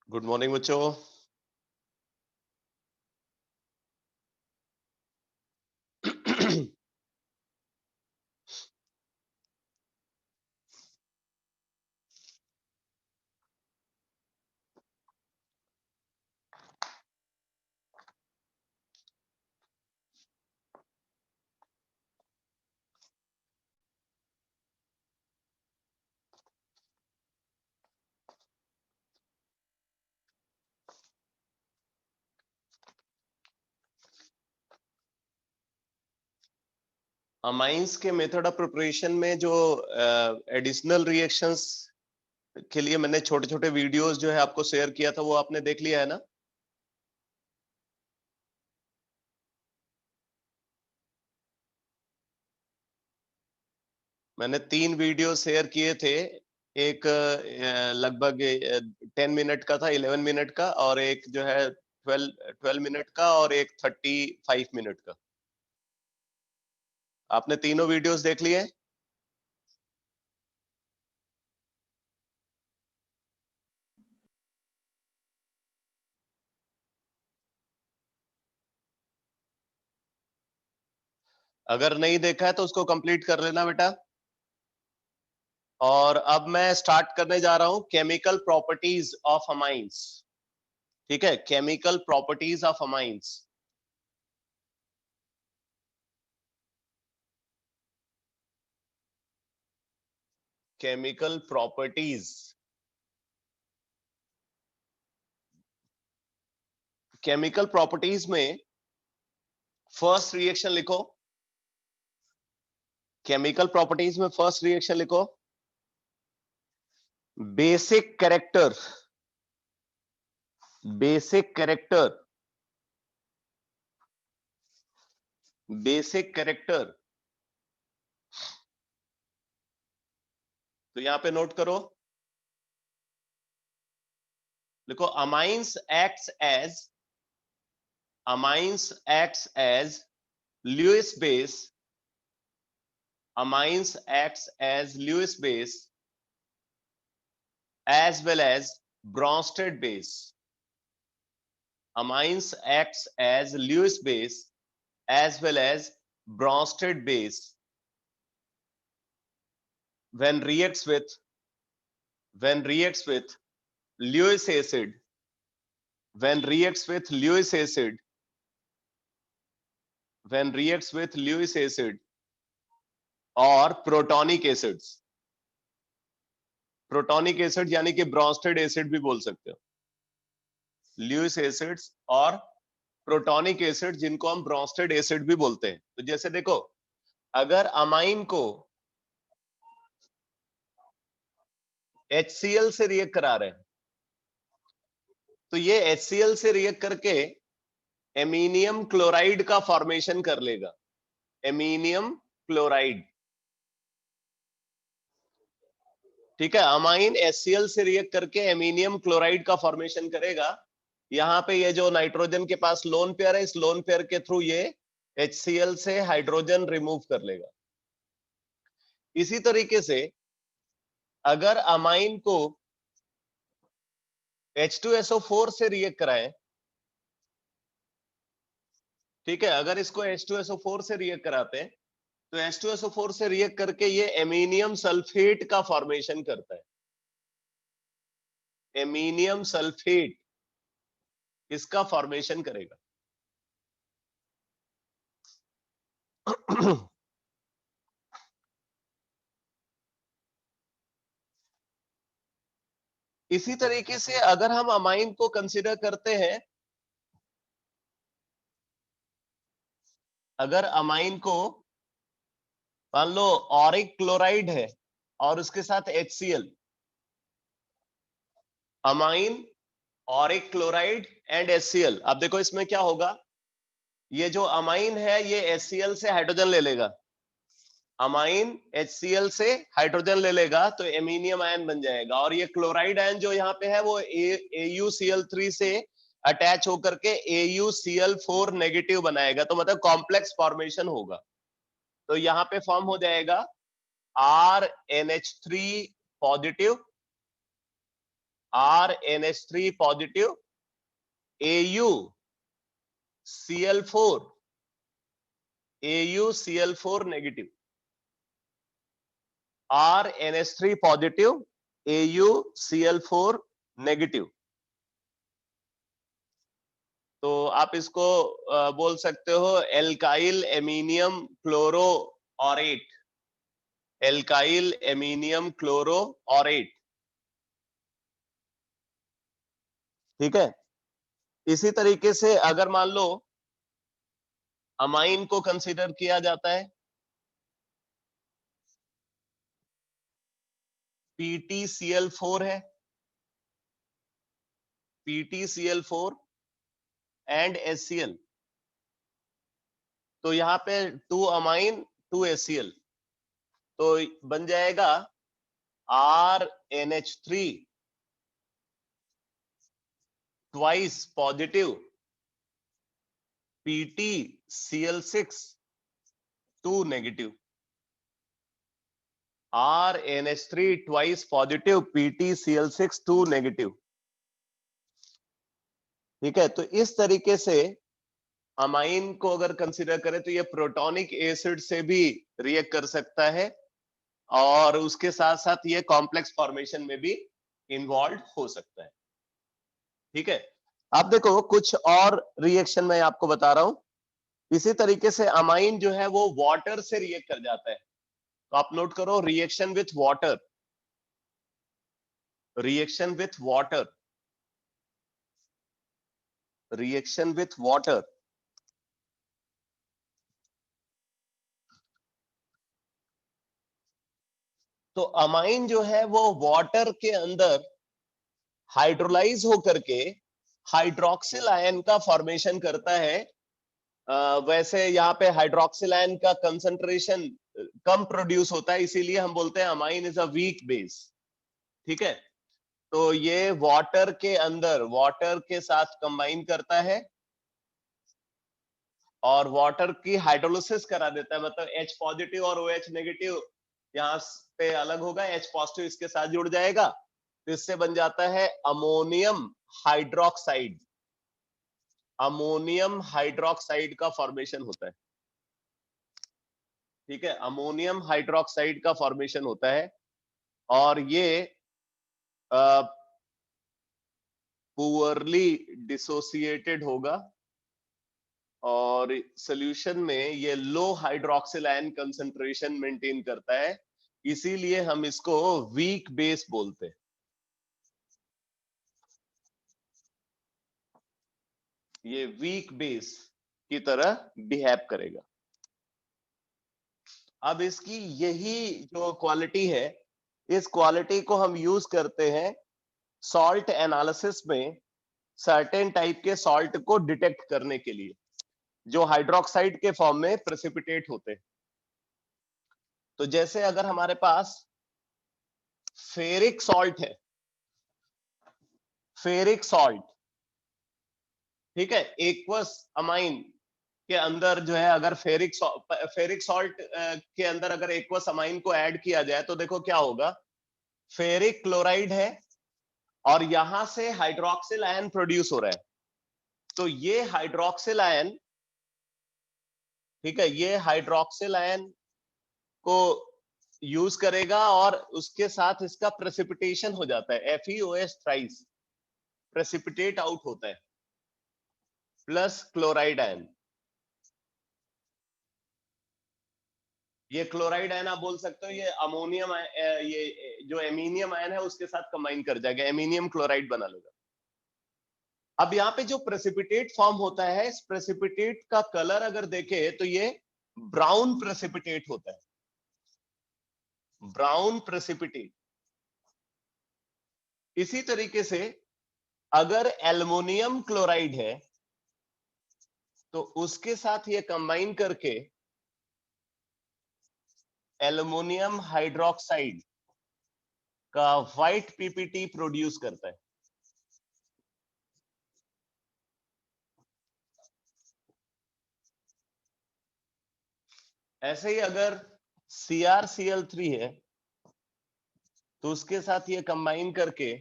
Good morning बच्चों। Amines के method of preparation में जो एडिशनल रिएक्शंस के लिए मैंने छोटे छोटे वीडियोस जो है आपको शेयर किया था, वो आपने देख लिया है ना? मैंने 3 वीडियो शेयर किए थे। एक लगभग 10 मिनट का था, 11 मिनट का, और एक जो है 12 मिनट का, और एक 35 मिनट का। आपने तीनों वीडियोस देख लिए? अगर नहीं देखा है तो उसको कंप्लीट कर लेना बेटा। और अब मैं स्टार्ट करने जा रहा हूं केमिकल प्रॉपर्टीज ऑफ अमाइंस। ठीक है, chemical properties of amines. Chemical properties, chemical properties में फर्स्ट रिएक्शन लिखो। केमिकल प्रॉपर्टीज में फर्स्ट रिएक्शन लिखो, basic character. Basic character, basic character. तो यहां पे नोट करो, लिखो amines acts as, amines acts as Lewis base, amines acts as Lewis base as well as Bronsted base. Amines acts as Lewis base as well as Bronsted base when reacts with Lewis acid, when reacts with Lewis acid, when reacts with Lewis acid और protonic acids. Protonic acid यानी कि Brønsted acid भी बोल सकते हो, Lewis acids और protonic acid जिनको हम ब्रॉन्स्टेड एसिड भी बोलते हैं। तो जैसे देखो, अगर अमाइन को HCl से रिएक्ट करा रहे हैं तो ये HCl से रिएक्ट करके एमीनियम क्लोराइड का फॉर्मेशन कर लेगा। एमीनियम क्लोराइड, ठीक है। अमाइन HCl से रिएक्ट करके एमीनियम क्लोराइड का फॉर्मेशन करेगा। यहां पे ये जो नाइट्रोजन के पास लोन पेयर है, इस लोन पेयर के थ्रू ये HCl से हाइड्रोजन रिमूव कर लेगा। इसी तरीके से अगर अमाइन को H2SO4 से रिएक्ट कराएं, ठीक है, अगर इसको H2SO4 से रिएक्ट कराते हैं तो H2SO4 से रिएक्ट करके ये एमीनियम सल्फेट का फॉर्मेशन करता है। एमीनियम सल्फेट इसका फॉर्मेशन करेगा। इसी तरीके से अगर हम अमाइन को कंसीडर करते हैं, अगर अमाइन को मान लो ऑरिक क्लोराइड है और उसके साथ HCl, amine, Auric chloride and HCl। अब देखो इसमें क्या होगा, ये जो अमाइन है ये HCl से हाइड्रोजन ले लेगा। अमाइन HCl से हाइड्रोजन ले लेगा तो एमीनियम आयन बन जाएगा, और ये क्लोराइड आयन जो यहाँ पे है वो AuCl3 से अटैच होकर के AuCl4 नेगेटिव बनाएगा। तो मतलब कॉम्प्लेक्स फॉर्मेशन होगा। तो यहाँ पे फॉर्म हो जाएगा RNH3 positive, RNH3 positive AuCl4 negative, RNH3 positive AuCl4 negative. तो आप इसको बोल सकते हो alkyl aminium chloroaurate, alkyl aminium chloroaurate. ठीक है। इसी तरीके से अगर मान लो अमाइन को कंसीडर किया जाता है, PtCl4 है, PtCl4 एंड HCl, तो यहां पे 2 अमाइन 2 HCl, तो बन जाएगा RNH3 twice positive PtCl6 2 negative, RNH3 twice positive PtCl6 2 negative. ठीक है। तो इस तरीके से अमाइन को अगर कंसीडर करें तो ये प्रोटॉनिक एसिड से भी रिएक्ट कर सकता है और उसके साथ साथ ये कॉम्प्लेक्स फॉर्मेशन में भी इन्वॉल्व हो सकता है। ठीक है। अब देखो कुछ और रिएक्शन मैं आपको बता रहा हूं। इसी तरीके से अमाइन जो है वो वाटर से रिएक्ट कर जाता है, तो आप नोट करो reaction with water, reaction with water, reaction with water. तो अमाइन जो है वो वाटर के अंदर हाइड्रोलाइज होकर के हाइड्रोक्सिल आयन का फॉर्मेशन करता है। वैसे यहाँ पे हाइड्रोक्सिल आयन का कंसंट्रेशन कम प्रोड्यूस होता है, इसीलिए हम बोलते हैं amine is a weak base. ठीक है। तो ये वाटर के अंदर वाटर के साथ कंबाइन करता है और वाटर की हाइड्रोलिसिस करा देता है, मतलब H पॉजिटिव और OH नेगेटिव यहाँ पे अलग होगा, H पॉजिटिव इसके साथ जुड़ जाएगा, तो इससे बन जाता है अमोनियम हाइड्रोक्साइड, अमोनियम हाइड्रोक्साइड का फॉर्मेशन होता है। ठीक है। अमोनियम हाइड्रोक्साइड का फॉर्मेशन होता है और ये पुअरली डिसोसिएटेड होगा और सॉल्यूशन में ये लो हाइड्रोक्सिल आयन कंसंट्रेशन मेंटेन करता है, इसीलिए हम इसको वीक बेस बोलते हैं। ये वीक बेस की तरह बिहेव करेगा। अब इसकी यही जो क्वालिटी है, इस क्वालिटी को हम यूज करते हैं सॉल्ट एनालिसिस में सर्टेन टाइप के सॉल्ट को डिटेक्ट करने के लिए जो हाइड्रोक्साइड के फॉर्म में प्रेसिपिटेट होते हैं। तो जैसे अगर हमारे पास फेरिक सॉल्ट है, फेरिक सॉल्ट, ठीक है, एक्वस अमाइन के अंदर जो है अगर फेरिक सॉल्ट के अंदर अगर एक्वस अमाइन को ऐड किया जाए तो देखो क्या होगा, फेरिक क्लोराइड है और यहां से हाइड्रोक्सिल आयन प्रोड्यूस हो रहा है। तो ये हाइड्रोक्सिल आयन, ठीक है, ये हाइड्रोक्सिल आयन को यूज करेगा और उसके साथ इसका प्रेसिपिटेशन हो जाता है, FeOH थ्राइस प्रेसिपिटेट आउट होता है प्लस क्लोराइड आयन। ये क्लोराइड आयन आप बोल सकते हो ये अमोनियम, ये जो एमीनियम आयन है उसके साथ कंबाइन कर जाएगा, एमीनियम क्लोराइड बना लेगा। अब यहाँ पे जो प्रेसिपिटेट फॉर्म होता है, इस प्रेसिपिटेट का कलर अगर देखे तो ये ब्राउन प्रेसिपिटेट होता है, ब्राउन प्रेसिपिटेट। इसी तरीके से अगर एल्युमिनियम क्लोराइड है तो उसके साथ ये कंबाइन करके एल्युमिनियम हाइड्रोक्साइड का व्हाइट पीपीटी प्रोड्यूस करता है। ऐसे ही अगर CrCl3 है तो उसके साथ ये कंबाइन करके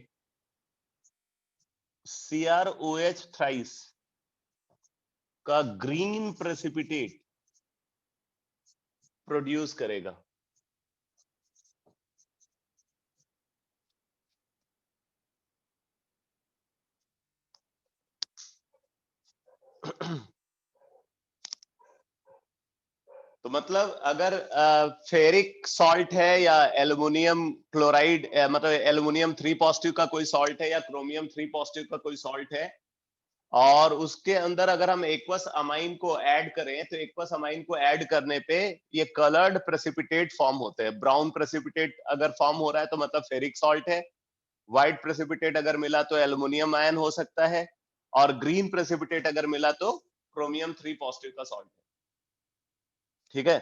CrOH थ्राइस का ग्रीन प्रेसिपिटेट प्रोड्यूस करेगा। तो मतलब अगर फेरिक सॉल्ट है या एल्युमिनियम क्लोराइड, मतलब एल्युमिनियम 3 पॉजिटिव का कोई सॉल्ट है या क्रोमियम 3 पॉजिटिव का कोई सॉल्ट है, और उसके अंदर अगर हम एक्वस अमाइन को ऐड करें तो एक्वस अमाइन को ऐड करने पे ये कलर्ड प्रेसिपिटेट फॉर्म होते हैं। ब्राउन प्रेसिपिटेट अगर फॉर्म हो रहा है तो मतलब फेरिक सॉल्ट है, व्हाइट प्रेसिपिटेट अगर मिला तो एल्युमिनियम आयन हो सकता है, और ग्रीन प्रेसिपिटेट अगर मिला तो क्रोमियम 3 पॉजिटिव का सॉल्ट है। ठीक है,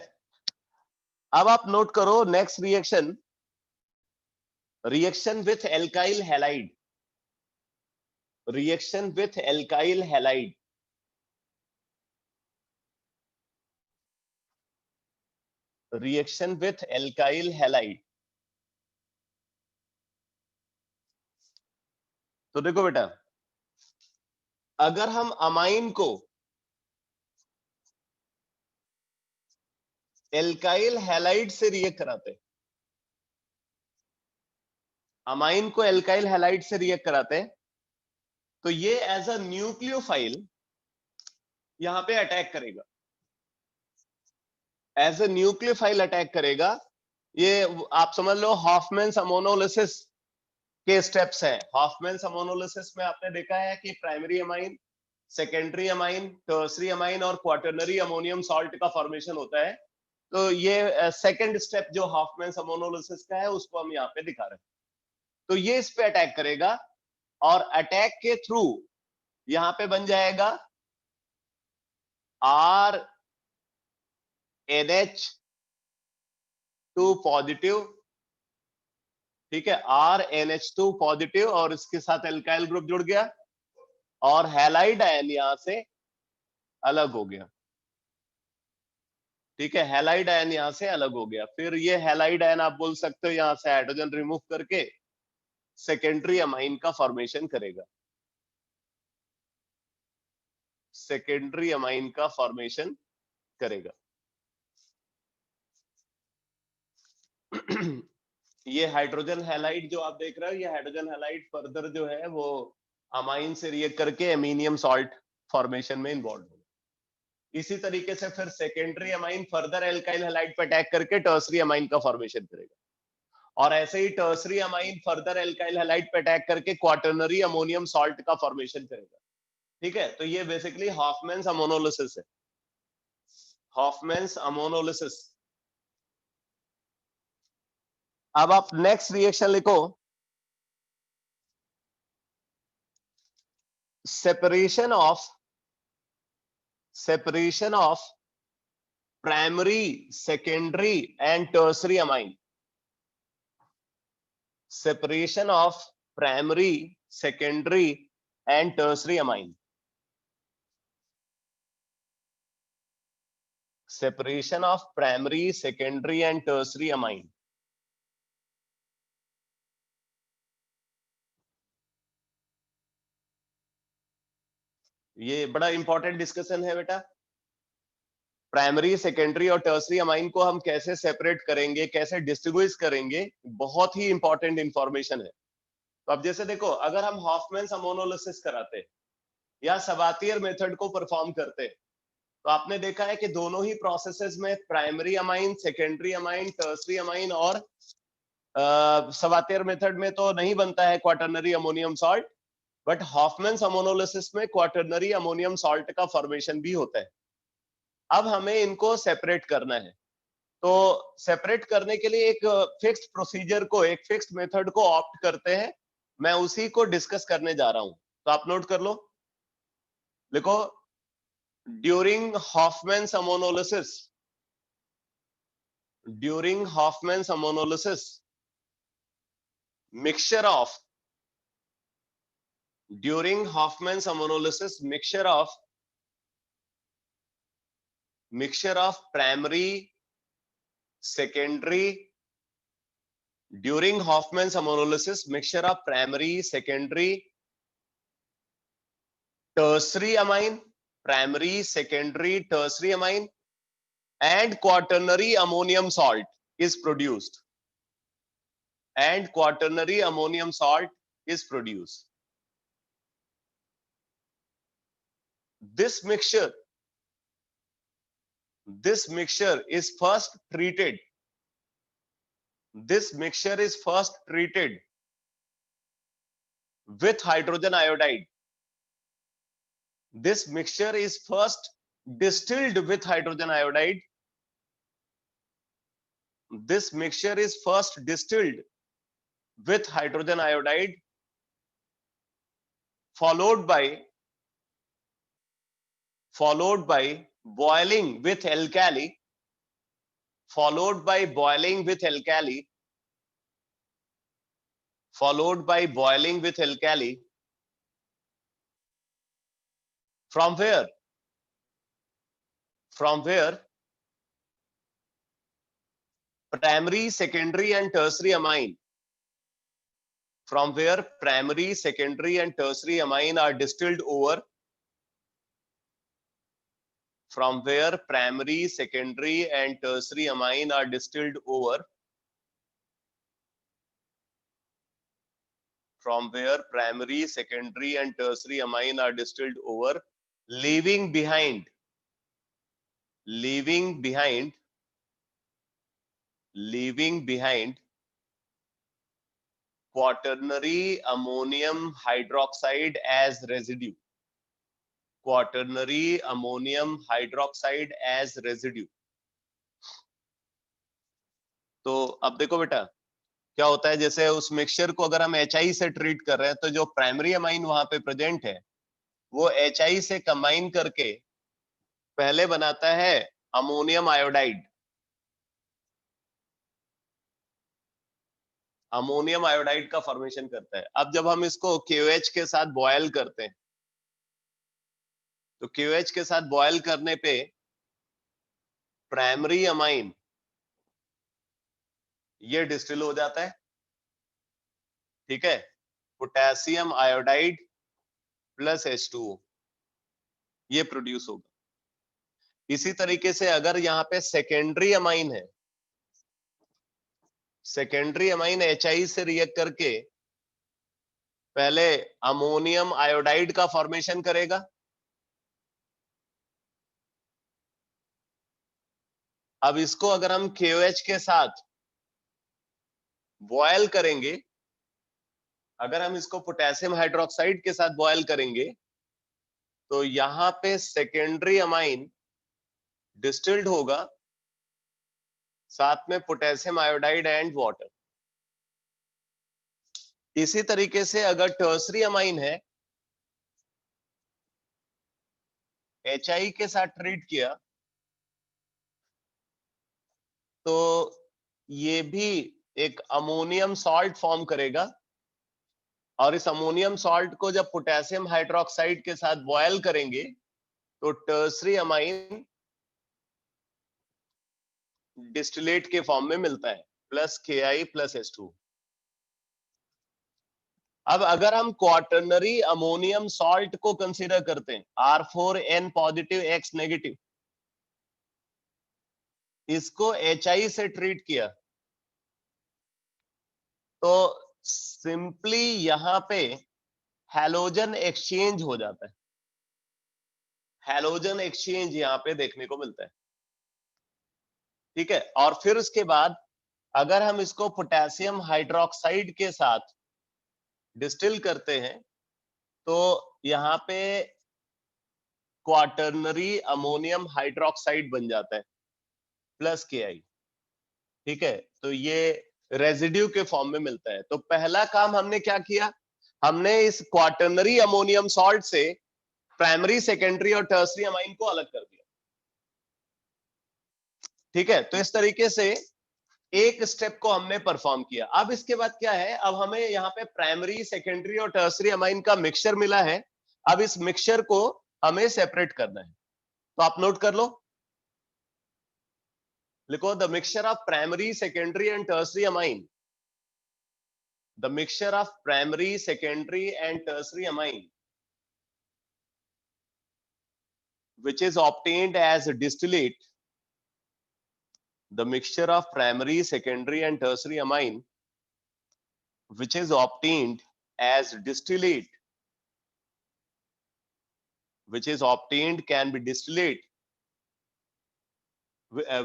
अब आप नोट करो next reaction, reaction with alkyl halide, reaction with alkyl halide. Reaction with alkyl halide. तो देखो बेटा, अगर हम अमाइन को एल्काइल हैलाइड से रिएक्ट कराते, अमाइन को एल्काइल हैलाइड से रिएक्ट कराते, तो ये एज अ न्यूक्लियोफाइल यहां पे अटैक करेगा, एज अ न्यूक्लियोफाइल अटैक करेगा। ये आप समझ लो हॉफमैन्स अमोनोलिसिस के स्टेप्स हैं। हॉफमैन्स अमोनोलिसिस में आपने देखा है कि primary amine, secondary amine, tertiary amine और क्वाटरनरी अमोनियम सॉल्ट का फॉर्मेशन होता है। तो ये सेकंड स्टेप जो हॉफमैन्स अमोनोलिसिस का है उसको हम यहाँ पे दिखा रहे हैं। तो ये इस पे अटैक करेगा, और अटैक के थ्रू यहां पे बन जाएगा RNH2 पॉजिटिव। ठीक है, RNH2 पॉजिटिव, और इसके साथ एल्काइल ग्रुप जुड़ गया, और हैलाइड आयन यहां से अलग हो गया। ठीक है, हैलाइड आयन यहां से अलग हो गया। फिर ये हैलाइड आयन आप बोल सकते हो यहां से हाइड्रोजन रिमूव करके सेकेंडरी अमाइन का फॉर्मेशन करेगा, सेकेंडरी अमाइन का फॉर्मेशन करेगा। ये हाइड्रोजन हैलाइड जो आप देख रहे हो, ये हाइड्रोजन हैलाइड फर्दर जो है वो अमाइन से रिएक्ट करके एमिनियम सॉल्ट फॉर्मेशन में इन्वॉल्व होगा। इसी तरीके से फिर secondary amine further alkyl halide पर अटैक करके टर्सरी अमाइन का फॉर्मेशन करेगा, और ऐसे ही tertiary amine further alkyl halide पे अटैक करके क्वाटरनरी अमोनियम सॉल्ट का फॉर्मेशन करेगा। ठीक है, तो ये बेसिकली हॉफमैन्स अमोनोलिसिस है, हॉफमैन्स अमोनोलिसिस। अब आप नेक्स्ट रिएक्शन लिखो, separation of primary, secondary and tertiary amine, separation of primary, secondary and tertiary amine, separation of primary, secondary and tertiary amine। ये बड़ा इंपॉर्टेंट डिस्कशन है बेटा। प्राइमरी, सेकेंडरी और टर्सरी अमाइन को हम कैसे सेपरेट करेंगे, कैसे डिस्टिंग्विश करेंगे, बहुत ही इंपॉर्टेंट इंफॉर्मेशन है। तो अब जैसे देखो, अगर हम हॉफमैन्स अमोनोलिसिस कराते या सबातियर मेथड को परफॉर्म करते, तो आपने देखा है कि दोनों ही प्रोसेसेस में primary amine, secondary amine, tertiary amine और सवातियर मेथड में तो नहीं बनता है quaternary ammonium salt, but Hoffmann's ammonolysis में क्वाटरनरी अमोनियम सॉल्ट का फॉर्मेशन भी होता है। अब हमें इनको सेपरेट करना है, तो सेपरेट करने के लिए एक फिक्स्ड प्रोसीजर को, एक फिक्स्ड मेथड को ऑप्ट करते हैं। मैं उसी को डिस्कस करने जा रहा हूं, तो आप नोट कर लो, लिखो, during Hoffmann's ammonolysis, during Hoffmann's ammonolysis mixture of, during Hoffman's ammonolysis mixture of primary, secondary, during Hoffman's ammonolysis mixture of primary, secondary tertiary amine, primary, secondary, tertiary amine, and quaternary ammonium salt is produced. And quaternary ammonium salt is produced. This mixture is first treated. This mixture is first treated with hydrogen iodide. This mixture is first distilled with hydrogen iodide. This mixture is first distilled with hydrogen iodide, followed by boiling with alkali, followed by boiling with alkali, followed by boiling with alkali. From where? From where? Primary, secondary, and tertiary amine. From where primary, secondary, and tertiary amine are distilled over. From where primary, secondary, and tertiary amine are distilled over. From where primary, secondary, and tertiary amine are distilled over, leaving behind quaternary ammonium hydroxide as residue. Quaternary ammonium hydroxide as residue. तो अब देखो बेटा क्या होता है, जैसे उस mixture को अगर हम HI से ट्रीट कर रहे हैं तो जो प्राइमरी अमाइन वहां पे प्रेजेंट है वो HI से कंबाइन करके पहले बनाता है अमोनियम आयोडाइड. अमोनियम आयोडाइड का फॉर्मेशन करता है. अब जब हम इसको KOH के साथ बॉयल करते हैं तो KOH के साथ बॉयल करने पे प्राइमरी अमाइन ये डिस्टिल हो जाता है. ठीक है, पोटेशियम आयोडाइड प्लस H2O ये प्रोड्यूस होगा. इसी तरीके से अगर यहाँ पे सेकेंडरी अमाइन है, सेकेंडरी अमाइन HI से रिएक्ट करके पहले अमोनियम आयोडाइड का फॉर्मेशन करेगा. अब इसको अगर हम KOH के साथ बॉयल करेंगे, अगर हम इसको पोटेशियम हाइड्रोक्साइड के साथ बॉयल करेंगे तो यहां पे सेकेंडरी अमाइन डिस्टिल्ड होगा साथ में पोटेशियम आयोडाइड एंड वाटर. इसी तरीके से अगर टर्सरी अमाइन है, HI के साथ ट्रीट किया तो ये भी एक अमोनियम सॉल्ट फॉर्म करेगा और इस अमोनियम सॉल्ट को जब पोटेशियम हाइड्रोक्साइड के साथ बॉयल करेंगे तो टर्सरी अमाइन डिस्टिलेट के फॉर्म में मिलता है प्लस Ki प्लस H2. अब अगर हम क्वाटर्नरी अमोनियम सॉल्ट को कंसीडर करते हैं R4N पॉजिटिव X नेगेटिव, इसको HI से ट्रीट किया तो सिंपली यहां पे हैलोजन एक्सचेंज हो जाता है. हैलोजन एक्सचेंज यहां पे देखने को मिलता है. ठीक है, और फिर उसके बाद अगर हम इसको पोटेशियम हाइड्रोक्साइड के साथ डिस्टिल करते हैं तो यहां पे क्वाटर्नरी अमोनियम हाइड्रोक्साइड बन जाता है प्लस Ki. ठीक है, तो ये रेजिड्यू के फॉर्म में मिलता है. तो पहला काम हमने क्या किया, हमने इस क्वाटर्नरी अमोनियम सॉल्ट से प्राइमरी, सेकेंडरी और टर्सरी अमाइन को अलग कर दिया. ठीक है, तो इस तरीके से एक स्टेप को हमने परफॉर्म किया. अब इसके बाद क्या है, अब हमें यहाँ पे प्राइमरी, सेकेंडरी और टर्सरी अमाइन का मिक्सचर मिला है. अब इस मिक्सचर को हमें सेपरेट करना है, तो आप नोट कर लो, लिखो the mixture of primary, secondary and tertiary amine. The mixture of primary, secondary and tertiary amine which is obtained as distillate, the mixture of primary, secondary and tertiary amine which is obtained as distillate, which is obtained can be distillate,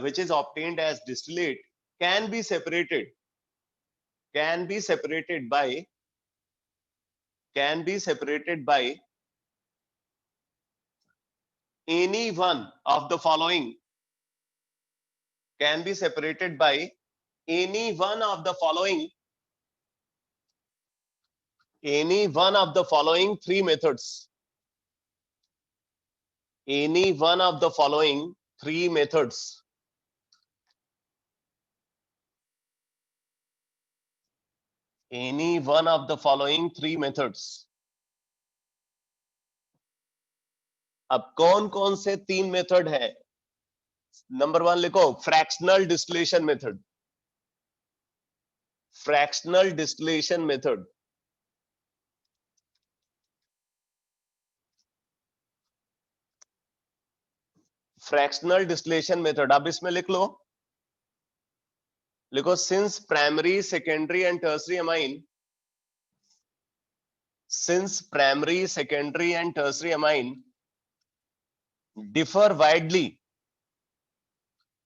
which is obtained as distillate can be separated by any one of the following, can be separated by any one of the following three methods, any one of the following three methods, any one of the following three methods. अब कौन कौन से तीन method है? Number one लिखो, fractional distillation method, fractional distillation method, fractional distillation method. अब इसमें लिखो since primary, secondary and tertiary amine, since primary, secondary and tertiary amine differ widely,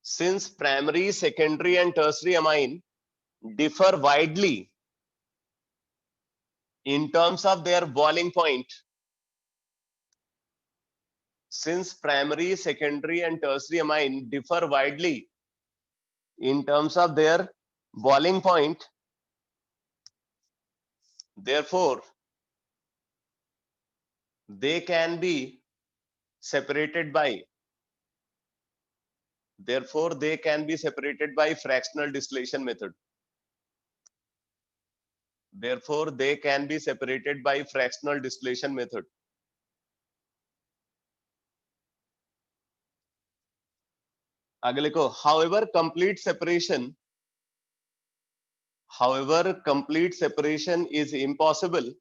since primary, secondary and tertiary amine differ widely in terms of their boiling point, since primary, secondary and tertiary amine differ widely in terms of their boiling point, therefore they can be separated by fractional distillation method. Therefore they can be separated by fractional distillation method. आगे लिखो, however complete separation is impossible,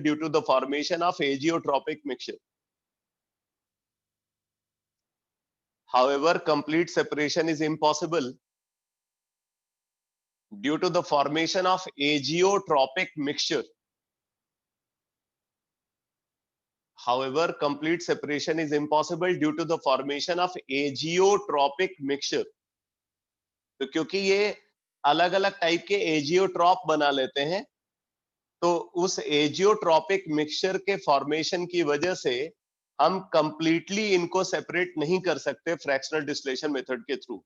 due to the formation of azeotropic mixture. However, complete separation is impossible due to the formation of azeotropic mixture. However, complete separation is impossible due to the formation of azeotropic mixture. तो क्योंकि ये अलग अलग type के azeotrope बना लेते हैं, तो उस एजियोट्रॉपिक मिक्सचर के फॉर्मेशन की वजह से हम कंप्लीटली इनको सेपरेट नहीं कर सकते फ्रैक्शनल डिस्टिलेशन मेथड के थ्रू.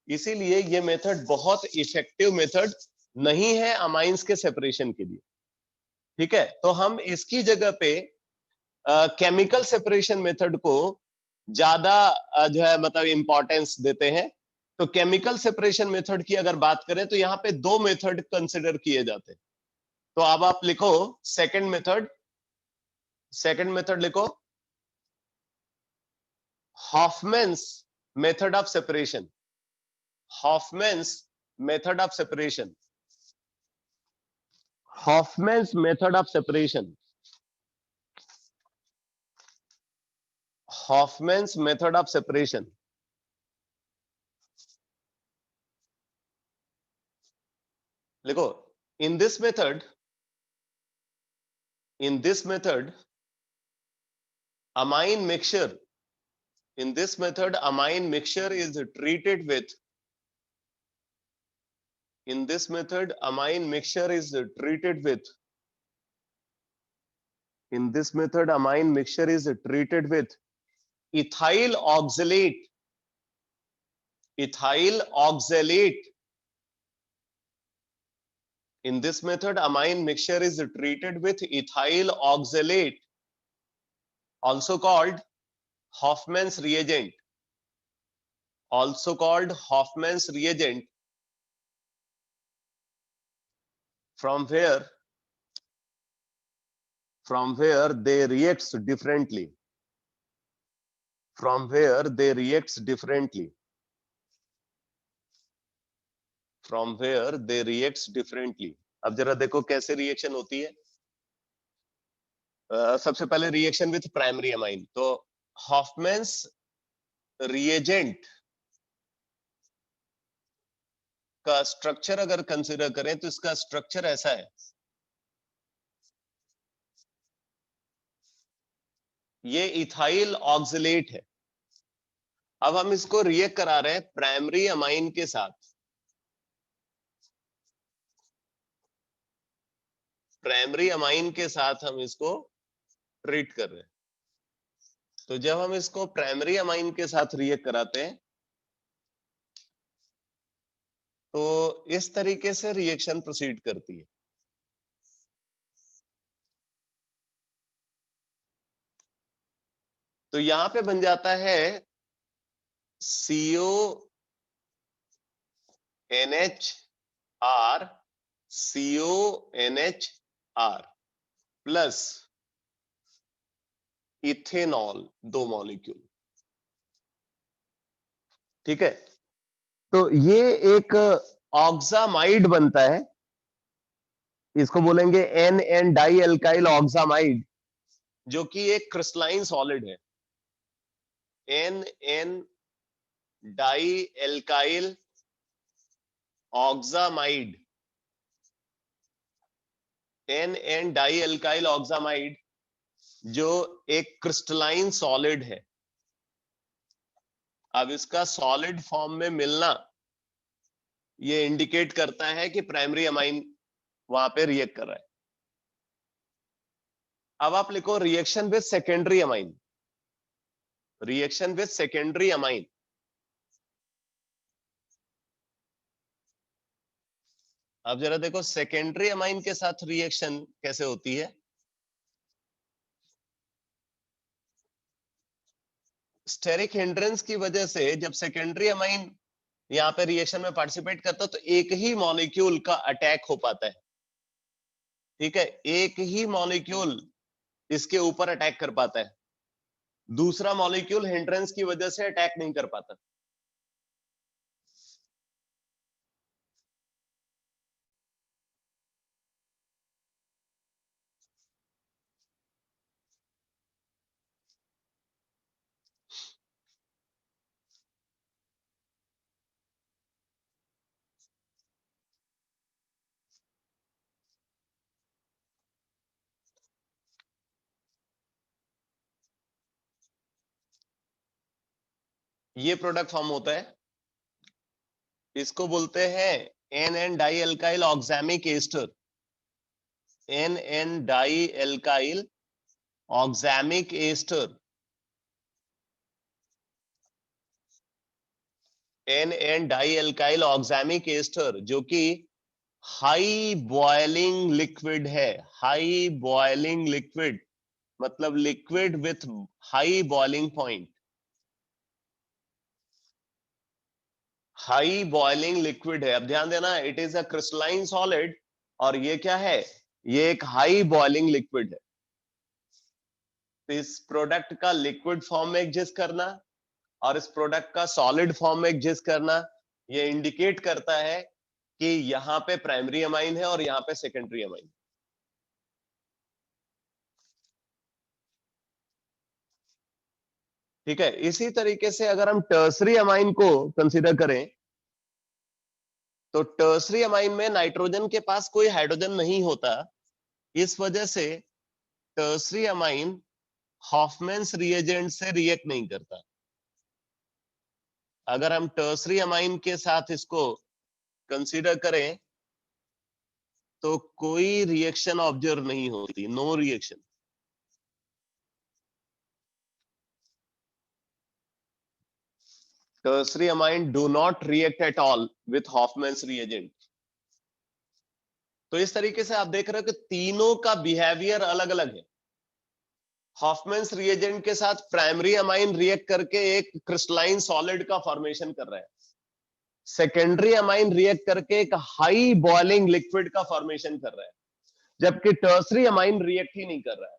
इसीलिए ये मेथड बहुत इफेक्टिव मेथड नहीं है अमाइंस के सेपरेशन के लिए. ठीक है, तो हम इसकी जगह पे केमिकल सेपरेशन मेथड को ज्यादा जो है मतलब इंपॉर्टेंस देते हैं. तो केमिकल सेपरेशन मेथड की अगर बात करें तो यहाँ पे दो मेथड कंसिडर किए जाते हैं. तो अब आप लिखो सेकंड मेथड लिखो, Hoffmann's method of separation, Hoffmann's method of separation, Hoffmann's method of separation, Hoffmann's method of separation. लिखो, in this method amine mixture, in this method amine mixture is treated with, in this method amine mixture is treated with, in this method amine mixture is treated with ethyl oxalate, ethyl oxalate. In this method amine mixture is treated with ethyl oxalate, also called Hofmann's reagent, also called Hofmann's reagent, from where they reacts differently, from where they reacts differently, from where they reacts differently. अब जरा देखो कैसे reaction होती है. सबसे पहले reaction with primary amine, तो हॉफमैन्स reagent का स्ट्रक्चर अगर कंसीडर करें तो इसका स्ट्रक्चर ऐसा है, ये इथाइल ऑक्सिलेट है। अब हम इसको रिएक्ट करा रहे हैं प्राइमरी अमाइन के साथ, प्राइमरी अमाइन के साथ हम इसको ट्रीट कर रहे हैं। तो जब हम इसको प्राइमरी अमाइन के साथ रिएक्ट कराते हैं तो इस तरीके से रिएक्शन प्रोसीड करती है। तो यहां पे बन जाता है CONHR CONHR plus ethanol, 2 molecule. ठीक है, तो ये एक ऑक्सामाइड बनता है, इसको बोलेंगे NN डाई एल्काइल ऑक्सामाइड, जो कि एक क्रिस्टलाइन सॉलिड है। NN dialkyl oxamide, NN dialkyl oxamide जो एक क्रिस्टलाइन सॉलिड है। अब इसका सॉलिड फॉर्म में मिलना ये इंडिकेट करता है कि प्राइमरी अमाइन वहां पे रिएक्ट कर रहा है। अब आप लिखो reaction with secondary amine, reaction with secondary amine. अब जरा देखो सेकेंडरी अमाइन के साथ रिएक्शन कैसे होती है। स्टेरिक हिंड्रेंस की वजह से जब सेकेंडरी अमाइन यहां पे रिएक्शन में पार्टिसिपेट करता है तो एक ही मॉलिक्यूल का अटैक हो पाता है। ठीक है, एक ही मॉलिक्यूल इसके ऊपर अटैक कर पाता है, दूसरा मॉलिक्यूल हिंड्रेंस की वजह से अटैक नहीं कर पाता। ये प्रोडक्ट फॉर्म होता है, इसको बोलते हैं NN dialkyl oxamic ester, NN dialkyl oxamic ester, NN dialkyl oxamic ester जो कि हाई बॉइलिंग लिक्विड है। हाई बॉइलिंग लिक्विड मतलब liquid with high boiling point, high boiling liquid है। अब ध्यान देना, it is a crystalline solid और ये क्या है, ये एक हाई बॉइलिंग लिक्विड है। तो इस प्रोडक्ट का लिक्विड फॉर्म में एग्जिस्ट करना और इस प्रोडक्ट का सॉलिड फॉर्म में एग्जिस्ट करना ये इंडिकेट करता है कि यहां पे प्राइमरी अमाइन है और यहां पे सेकेंडरी अमाइन। ठीक है, इसी तरीके से अगर हम टर्सरी अमाइन को कंसीडर करें तो टर्सरी अमाइन में नाइट्रोजन के पास कोई हाइड्रोजन नहीं होता, इस वजह से टर्सरी अमाइन हॉफमैन्स रिएजेंट से रिएक्ट नहीं करता। अगर हम टर्सरी अमाइन के साथ इसको कंसीडर करें तो कोई रिएक्शन ऑब्जर्व नहीं होती, no reaction. Tertiary amine do not react at all with Hoffmann's reagent. तो इस तरीके से आप देख रहे हो कि तीनों का बिहेवियर अलग अलग है। हॉफमैन्स रिएजेंट के साथ प्राइमरी अमाइन रिएक्ट करके एक क्रिस्टलाइन सॉलिड का फॉर्मेशन कर रहा है, सेकेंडरी अमाइन रिएक्ट करके एक हाई बॉइलिंग लिक्विड का फॉर्मेशन कर रहा है, जबकि टर्सरी अमाइन रिएक्ट ही नहीं कर रहा है।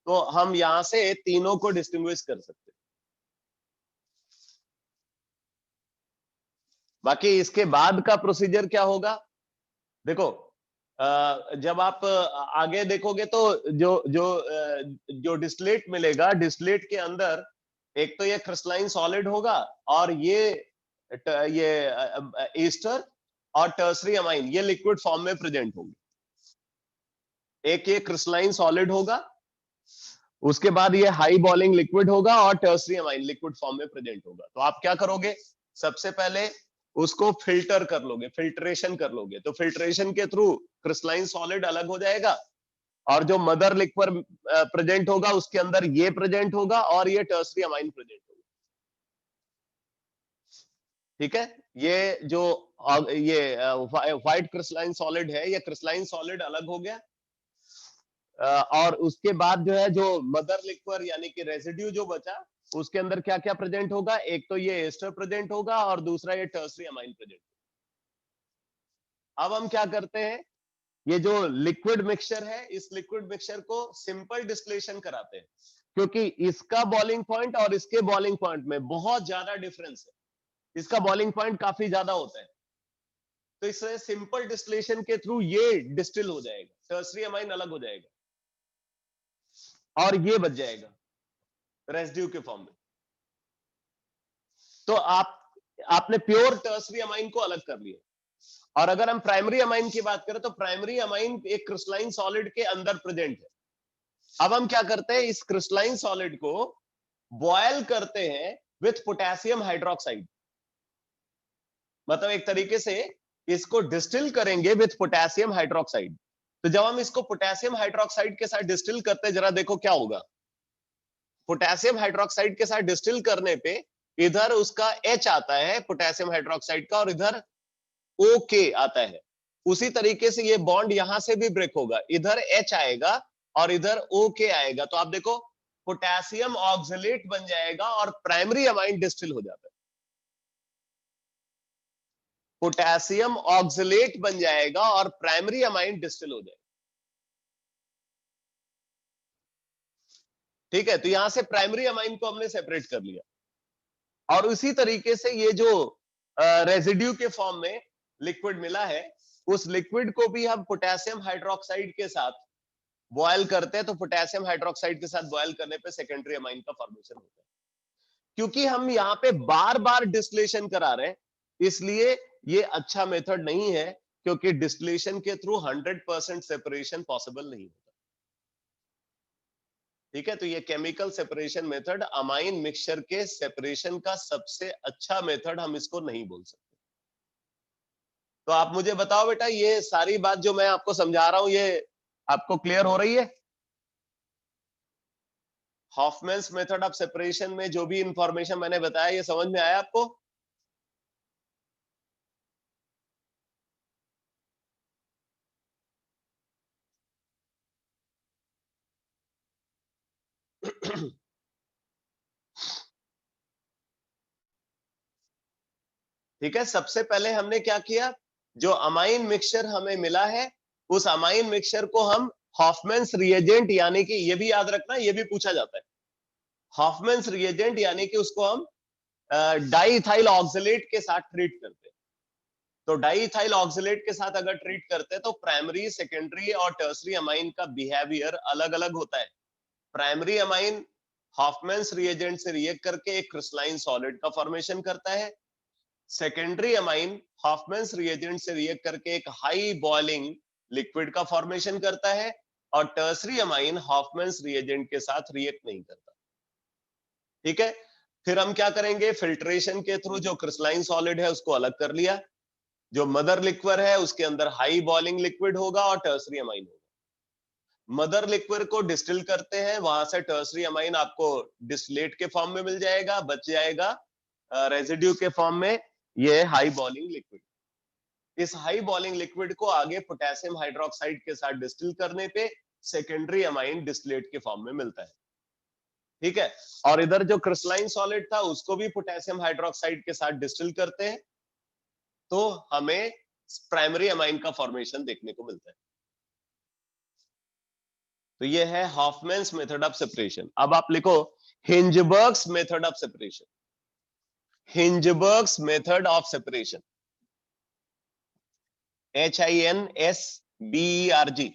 तो हम यहां से तीनों को डिस्टिंग्विश कर सकते हैं। बाकी इसके बाद का प्रोसीजर क्या होगा, देखो जब आप आगे देखोगे तो जो जो जो डिस्टिलेट मिलेगा, डिस्टिलेट के अंदर एक तो ये क्रिस्टलाइन सॉलिड होगा और ये ईस्टर और टर्सरी अमाइन ये लिक्विड फॉर्म में प्रेजेंट होंगे। एक ये क्रिस्टलाइन सॉलिड होगा, उसके बाद ये हाई बॉइलिंग लिक्विड होगा और टर्सरी अमाइन लिक्विड फॉर्म में प्रेजेंट होगा। तो आप क्या करोगे, सबसे पहले उसको फिल्टर कर लोगे, फिल्ट्रेशन कर लोगे। तो फिल्ट्रेशन के थ्रू क्रिस्टलाइन सॉलिड अलग हो जाएगा और जो मदर लिक्विड प्रेजेंट होगा उसके अंदर ये प्रेजेंट होगा और ये टर्सरी अमाइन प्रेजेंट होगा। ठीक है, ये जो ये व्हाइट क्रिस्टलाइन सॉलिड है, ये क्रिस्टलाइन सॉलिड अलग हो गया और उसके बाद जो है जो मदर लिक्विड यानी कि रेसिड्यू जो बचा उसके अंदर क्या क्या प्रेजेंट होगा, एक तो ये एस्टर प्रेजेंट होगा और दूसरा ये टर्सरी अमाइन प्रेजेंट होगा। अब हम क्या करते हैं, ये जो लिक्विड मिक्सचर है इस लिक्विड मिक्सचर को सिंपल डिस्टिलेशन कराते हैं, क्योंकि इसका बॉइलिंग पॉइंट और इसके बॉइलिंग पॉइंट में बहुत ज्यादा डिफरेंस है, इसका बॉइलिंग पॉइंट काफी ज्यादा होता है। तो इससे सिंपल डिस्टिलेशन के थ्रू ये डिस्टिल हो जाएगा, टर्सरी अमाइन अलग हो जाएगा और ये बच जाएगा रेसिड्यू के फॉर्म में। तो आपने प्योर टर्सरी अमाइन को अलग कर लिया। और अगर हम प्राइमरी अमाइन की बात करें तो प्राइमरी अमाइन एक क्रिस्टलाइन सॉलिड के अंदर प्रेजेंट है। अब हम क्या करते हैं, इस क्रिस्टलाइन सॉलिड को बॉयल करते हैं विथ पोटेशियम हाइड्रोक्साइड, मतलब एक तरीके से इसको डिस्टिल करेंगे विथ पोटेशियम हाइड्रोक्साइड। तो जब हम इसको पोटेशियम हाइड्रोक्साइड के साथ डिस्टिल करते हैं, जरा देखो क्या होगा। पोटेशियम हाइड्रोक्साइड के साथ डिस्टिल करने पे इधर उसका H आता है पोटेशियम हाइड्रोक्साइड का और इधर OK आता है। उसी तरीके से ये बॉन्ड यहां से भी ब्रेक होगा, इधर H आएगा और इधर OK आएगा। तो आप देखो पोटेशियम ऑक्सलेट बन जाएगा और प्राइमरी अमाइन डिस्टिल हो जाता है। पोटेशियम ऑक्सलेट बन जाएगा और प्राइमरी अमाइन डिस्टिल हो जाएगा। ठीक है, तो यहां से प्राइमरी अमाइन को हमने सेपरेट कर लिया और उसी तरीके से ये जो रेसिड्यू के फॉर्म में लिक्विड मिला है उस लिक्विड को भी हम पोटेशियम हाइड्रोक्साइड के साथ बॉयल करते हैं। तो पोटेशियम हाइड्रोक्साइड के साथ बॉयल करने पे सेकेंडरी अमाइन का फॉर्मेशन होता है। क्योंकि हम यहाँ पे बार बार डिस्टिलेशन करा रहे हैं इसलिए ये अच्छा मेथड नहीं है, क्योंकि डिस्टिलेशन के थ्रू 100% सेपरेशन पॉसिबल नहीं होता। ठीक है, तो ये chemical separation method amine mixture के सेपरेशन का सबसे अच्छा मेथड हम इसको नहीं बोल सकते। तो आप मुझे बताओ बेटा, ये सारी बात जो मैं आपको समझा रहा हूं ये आपको क्लियर हो रही है? हॉफमैन्स मेथड ऑफ सेपरेशन में जो भी इंफॉर्मेशन मैंने बताया ये समझ में आया आपको? ठीक है, सबसे पहले हमने क्या किया, जो अमाइन मिक्सचर हमें मिला है उस अमाइन मिक्सचर को हम हॉफमैन्स रिएजेंट यानी कि ये भी याद रखना, ये भी पूछा जाता है, हॉफमैन्स रिएजेंट यानी कि उसको हम डाईइथाइल ऑक्सलेट के साथ ट्रीट करते हैं। तो डाईइथाइल ऑक्सलेट के साथ अगर ट्रीट करते हैं तो प्राइमरी, सेकेंडरी और टर्सरी अमाइन का बिहेवियर अलग अलग होता है। प्राइमरी अमाइन हॉफमैन्स रिएजेंट से रिएक्ट करके एक क्रिस्टलाइन सॉलिड का फॉर्मेशन करता है। सेकेंडरी अमाइन हॉफमैन्स रिएजेंट से रिएक्ट करके एक हाई बॉइलिंग लिक्विड का फॉर्मेशन करता है और टर्सरी अमाइन हॉफमैन्स रिएजेंट के साथ रिएक्ट नहीं करता। ठीक है, फिर हम क्या करेंगे, फिल्ट्रेशन के थ्रू जो क्रिस्टलाइन सॉलिड है उसको अलग कर लिया, जो मदर लिक्विड है उसके अंदर हाई बॉइलिंग लिक्विड होगा और टर्सरी अमाइन होगा। मदर लिक्विड को डिस्टिल करते हैं, वहां से टर्सरी अमाइन आपको डिस्टिलेट के फॉर्म में मिल जाएगा, बच जाएगा रेसिड्यू के फॉर्म में ये हाई बॉइलिंग लिक्विड। इस हाई बॉइलिंग लिक्विड को आगे पोटेशियम हाइड्रोक्साइड के साथ डिस्टिल करने पे सेकेंडरी अमाइन डिस्टिलेट के फॉर्म में मिलता है। ठीक है, और इधर जो क्रिस्टलाइन सॉलिड था उसको भी पोटेशियम हाइड्रोक्साइड के साथ डिस्टिल करते हैं तो हमें प्राइमरी अमाइन का फॉर्मेशन देखने को मिलता है। तो ये है हॉफमैन्स मेथड ऑफ सेपरेशन। अब आप लिखो Hinsberg's method of separation. Hinsberg's method of separation, HINSBURGS BERG,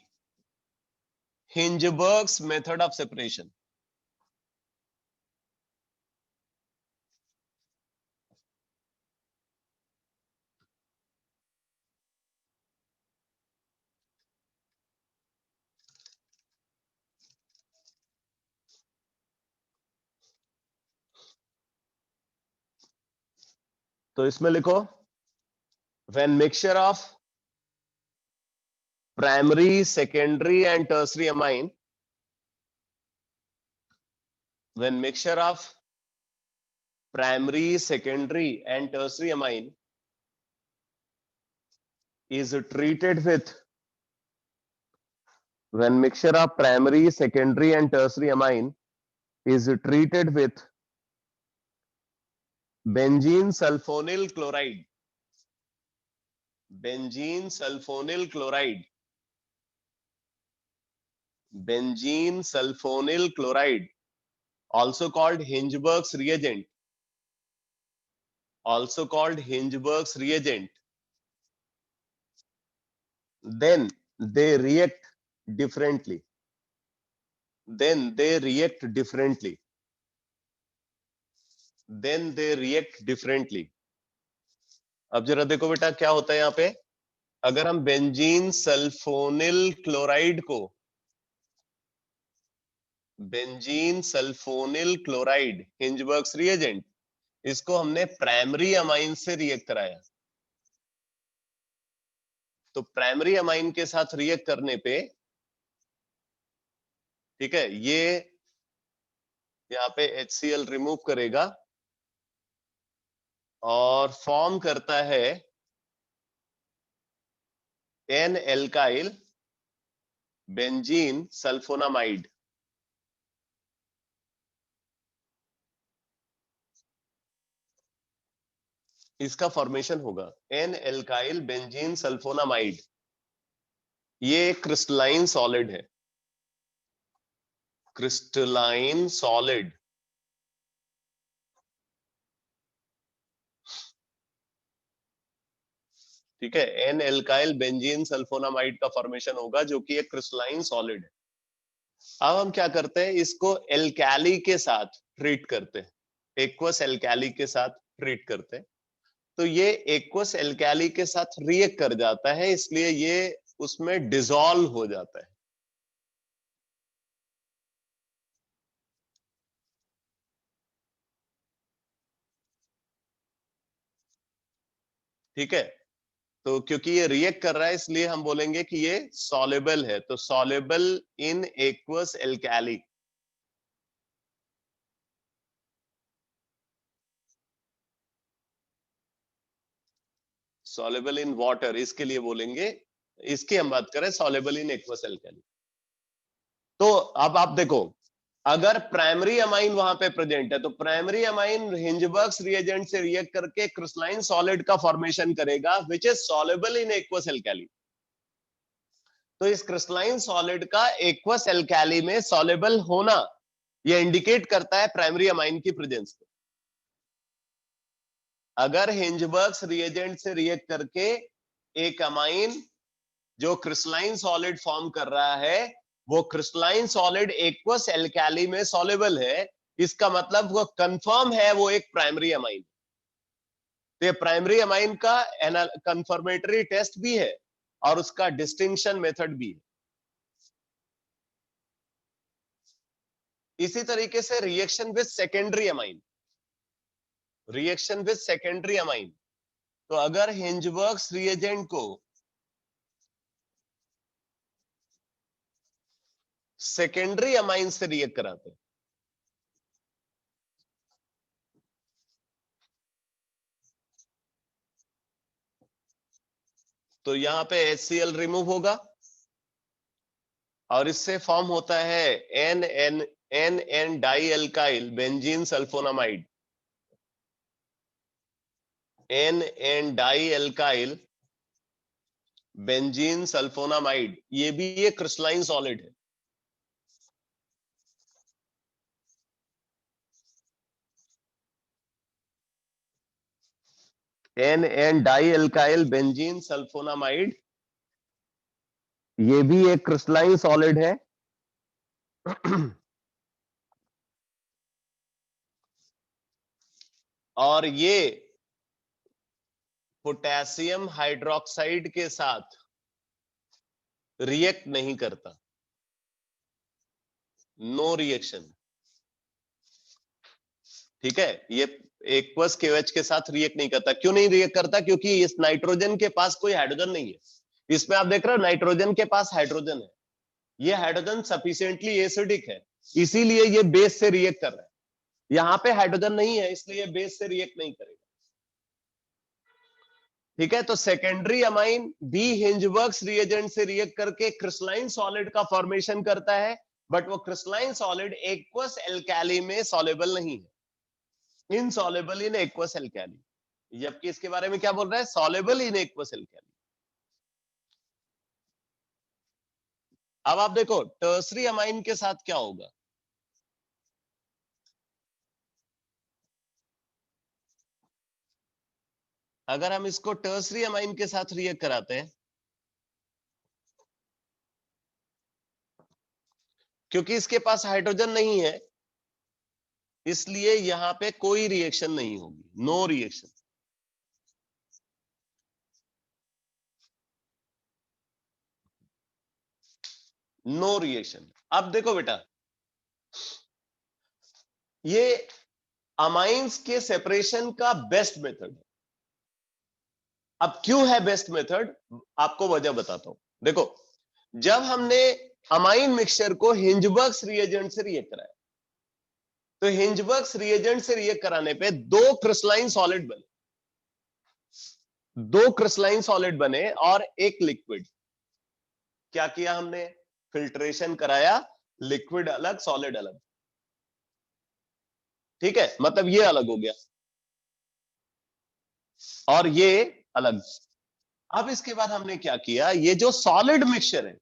Hinsberg's method of separation. तो इसमें लिखो, when mixture of primary, secondary and tertiary amine, when mixture of primary, secondary and tertiary amine is treated with, when mixture of primary, secondary and tertiary amine is treated with benzene sulfonyl chloride, benzene sulfonyl chloride, benzene sulfonyl chloride, also called Hinchberg's reagent, also called Hinchberg's reagent, then they react differently, then they react differently, then they react differently। अब जरा देखो बेटा क्या होता है यहां पे, अगर हम बेंजीन सल्फोनिल क्लोराइड को, बेंजीन सल्फोनिल क्लोराइड हिंजबर्ग्स रिएजेंट, इसको हमने प्राइमरी अमाइन से रिएक्ट कराया, तो प्राइमरी अमाइन के साथ रिएक्ट करने पे, ठीक है, ये यहाँ पे HCl रिमूव करेगा और फॉर्म करता है एन एल्काइल बेंजीन सल्फोनामाइड। इसका फॉर्मेशन होगा एन एल्काइल बेंजीन सल्फोनामाइड। ये क्रिस्टलाइन सॉलिड है, क्रिस्टलाइन सॉलिड, ठीक है। एन एल्काइल बेंजीन सल्फोनामाइड का फॉर्मेशन होगा जो कि एक क्रिस्टलाइन सॉलिड है। अब हम क्या करते हैं, इसको एल्काली के साथ ट्रीट करते हैं, एक्वस एल्काली के साथ ट्रीट करते हैं, तो ये एक्वस एल्काली के साथ रिएक्ट कर जाता है, इसलिए ये उसमें डिसॉल्व हो जाता है। ठीक है, तो क्योंकि ये रिएक्ट कर रहा है इसलिए हम बोलेंगे कि ये सॉल्युबल है, तो soluble in aqueous alkali. Soluble in water इसके लिए बोलेंगे, इसकी हम बात करें सॉल्युबल इन एक्वस एल्काली। तो अब आप देखो, अगर प्राइमरी अमाइन वहां पे प्रेजेंट है तो प्राइमरी अमाइन हिंजबर्ग्स रिएजेंट से रिएक्ट करके क्रिस्टलाइन सॉलिड का फॉर्मेशन करेगा which is soluble in aqueous alkali. तो इस क्रिस्टलाइन सॉलिड का एक्वस एल्काली में सॉल्युबल होना यह इंडिकेट करता है प्राइमरी अमाइन की प्रेजेंस को। अगर हिंजबर्ग्स रिएजेंट से रिएक्ट करके एक अमाइन जो क्रिस्टलाइन सॉलिड फॉर्म कर रहा है, वो क्रिस्टलाइन सॉलिड एक्वस एल्काली में सॉल्युबल है, इसका मतलब वो कंफर्म है वो एक प्राइमरी अमाइन। तो ये प्राइमरी अमाइन का कंफर्मेटरी टेस्ट भी है और उसका डिस्टिंक्शन मेथड भी है। इसी तरीके से reaction with secondary amine, reaction with secondary amine, तो अगर हिंजबर्ग्स रिएजेंट को सेकेंडरी अमाइन से रिएक्ट कराते हैं, तो यहां पे HCl रिमूव होगा और इससे फॉर्म होता है n n n N die alkyl benzene sulfonamide, n N die alkyl benzene sulfonamide, ये भी एक क्रिस्टलाइन सॉलिड है। N N die alkyl benzene sulfonamide ये भी एक क्रिस्टलाइन सॉलिड है। और ये पोटेशियम हाइड्रोक्साइड के साथ रिएक्ट नहीं करता, नो रिएक्शन। ठीक है, ये एक्वस केएच के साथ रिएक्ट नहीं करता। क्यों नहीं रिएक्ट करता? क्योंकि इस नाइट्रोजन के पास कोई हाइड्रोजन नहीं है। इसमें आप देख रहे हो नाइट्रोजन के पास हाइड्रोजन है, ये हाइड्रोजन सफिशिएंटली एसिडिक है, इसीलिए ये बेस से रिएक्ट कर रहा है। यहां पे हाइड्रोजन नहीं है, इसलिए बेस से रिएक्ट नहीं करेगा। ठीक है, तो सेकेंडरी अमाइन बी हिंजबर्ग्स रिएजेंट से रिएक्ट करके क्रिस्टलाइन सॉलिड का फॉर्मेशन करता है, बट वो क्रिस्टलाइन सॉलिड एक्वस एल्काली में सॉलेबल नहीं है, इनसॉलेबल इन एक्वस एल्काली। जबकि इसके बारे में क्या बोल रहा है? Soluble in aqueous alkali. अब आप देखो टर्सरी अमाइन के साथ क्या होगा। अगर हम इसको टर्सरी अमाइन के साथ रिएक्ट कराते हैं, क्योंकि इसके पास हाइड्रोजन नहीं है, इसलिए यहां पे कोई रिएक्शन नहीं होगी, नो रिएक्शन। No reaction. अब देखो बेटा, ये अमाइंस के सेपरेशन का बेस्ट मेथड है। अब क्यों है बेस्ट मेथड, आपको वजह बताता हूं। देखो, जब हमने अमाइन मिक्सचर को हिंजबर्ग्स रिएजेंट से रिएक्ट कराया, तो हिंजबर्ग्स रिएजेंट से रिएक्ट कराने पे दो क्रिस्टलाइन सॉलिड बने, दो क्रिस्टलाइन सॉलिड बने और एक लिक्विड। क्या किया हमने? फिल्ट्रेशन कराया, लिक्विड अलग सॉलिड अलग। ठीक है, मतलब ये अलग हो गया और ये अलग। अब इसके बाद हमने क्या किया, ये जो सॉलिड मिक्सचर है,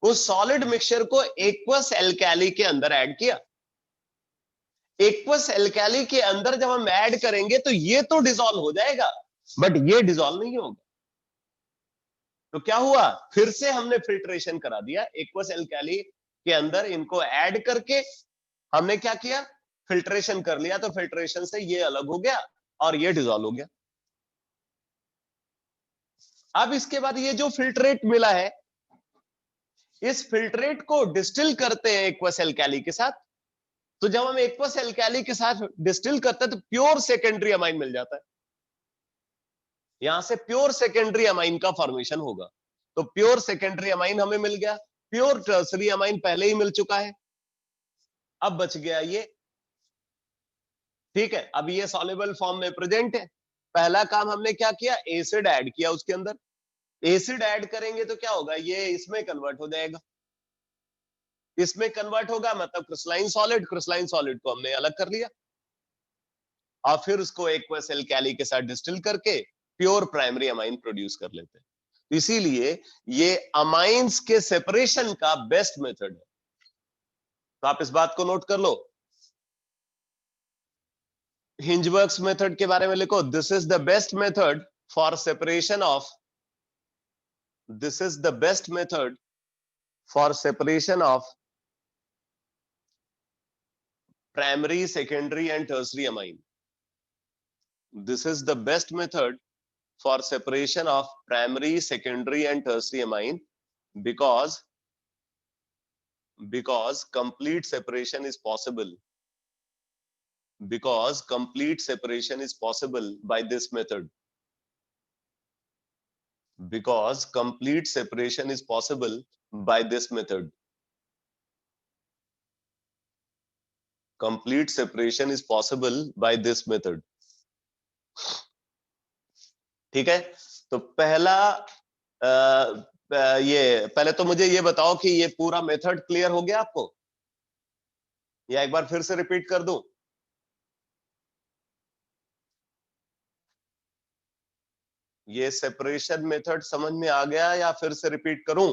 उस सॉलिड मिक्सचर को एक्वस एल्काली के अंदर ऐड किया। एक्वस एल्काली के अंदर जब हम ऐड करेंगे तो ये तो डिसॉल्व हो जाएगा, बट ये डिसॉल्व नहीं होगा। तो क्या हुआ, फिर से हमने फिल्ट्रेशन करा दिया एक्वस एल्काली के अंदर, इनको ऐड करके हमने क्या किया, फिल्ट्रेशन कर लिया। तो फिल्ट्रेशन से ये अलग हो गया और ये डिसॉल्व हो गया। अब इसके बाद ये जो फिल्ट्रेट मिला है, इस फिल्ट्रेट को डिस्टिल करते हैं एक्वस एल्काली के साथ। तो जब हम एक्वस एल्काली के साथ डिस्टिल करते हैं तो प्योर सेकेंडरी अमाइन मिल जाता है। यहां से प्योर सेकेंडरी अमाइन का फॉर्मेशन होगा। तो प्योर सेकेंडरी अमाइन हमें मिल गया, प्योर टर्सरी अमाइन पहले ही मिल चुका है। अब बच गया ये। ठीक है, अब ये सॉल्युबल फॉर्म में प्रेजेंट है। पहला काम हमने क्या किया, एसिड ऐड किया उसके अंदर। एसिड ऐड करेंगे तो क्या होगा, ये इसमें कन्वर्ट हो जाएगा। इसमें कन्वर्ट होगा मतलब क्रिस्टलाइन सॉलिड को हमने अलग कर लिया और फिर उसको एक्वस एल्काली के साथ डिस्टिल करके प्योर प्राइमरी अमाइन प्रोड्यूस कर लेते हैं। इसीलिए ये अमाइंस के सेपरेशन का बेस्ट मेथड है। तो आप इस बात को नोट कर लो। हिंजबर्ग्स मेथड के बारे में लिखो, this is the best method for separation of, this is the best method for separation of primary secondary and tertiary amine. This is the best method for separation of primary, secondary and tertiary amine because complete separation is possible, because complete separation is possible by this method, because complete separation is possible by this method, complete separation is possible by this method। ठीक है, तो पहला ये पहले तो मुझे ये बताओ कि ये पूरा मेथड क्लियर हो गया आपको, या एक बार फिर से रिपीट कर दूं? ये सेपरेशन मेथड समझ में आ गया या फिर से रिपीट करूं?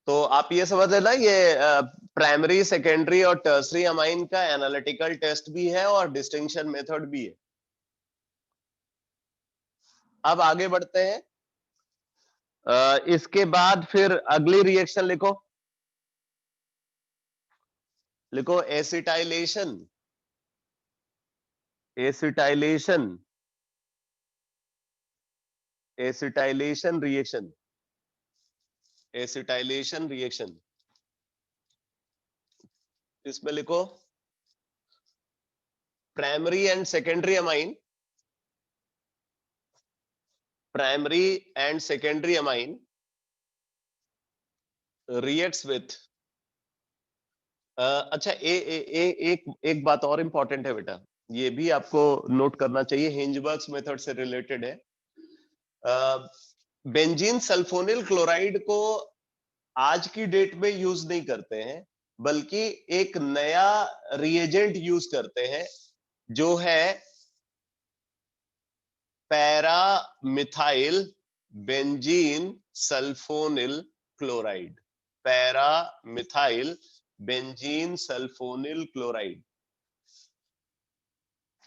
तो आप ये समझ लेना, ये प्राइमरी, सेकेंडरी और टर्सरी अमाइन का एनालिटिकल टेस्ट भी है और डिस्टिंक्शन मेथड भी है। अब आगे बढ़ते हैं। इसके बाद फिर अगली रिएक्शन लिखो, लिखो acetylation, acetylation, acetylation reaction, acetylation reaction. इसमें लिखो primary and secondary amine, primary and secondary amine reacts with अच्छा एक बात और इंपॉर्टेंट है बेटा, ये भी आपको नोट करना चाहिए, हिंजबर्ग्स मेथड से रिलेटेड है। बेंजीन सल्फोनिल क्लोराइड को आज की डेट में यूज नहीं करते हैं, बल्कि एक नया रिएजेंट यूज करते हैं जो है para methyl benzene sulphonyl chloride, para methyl benzene sulphonyl chloride.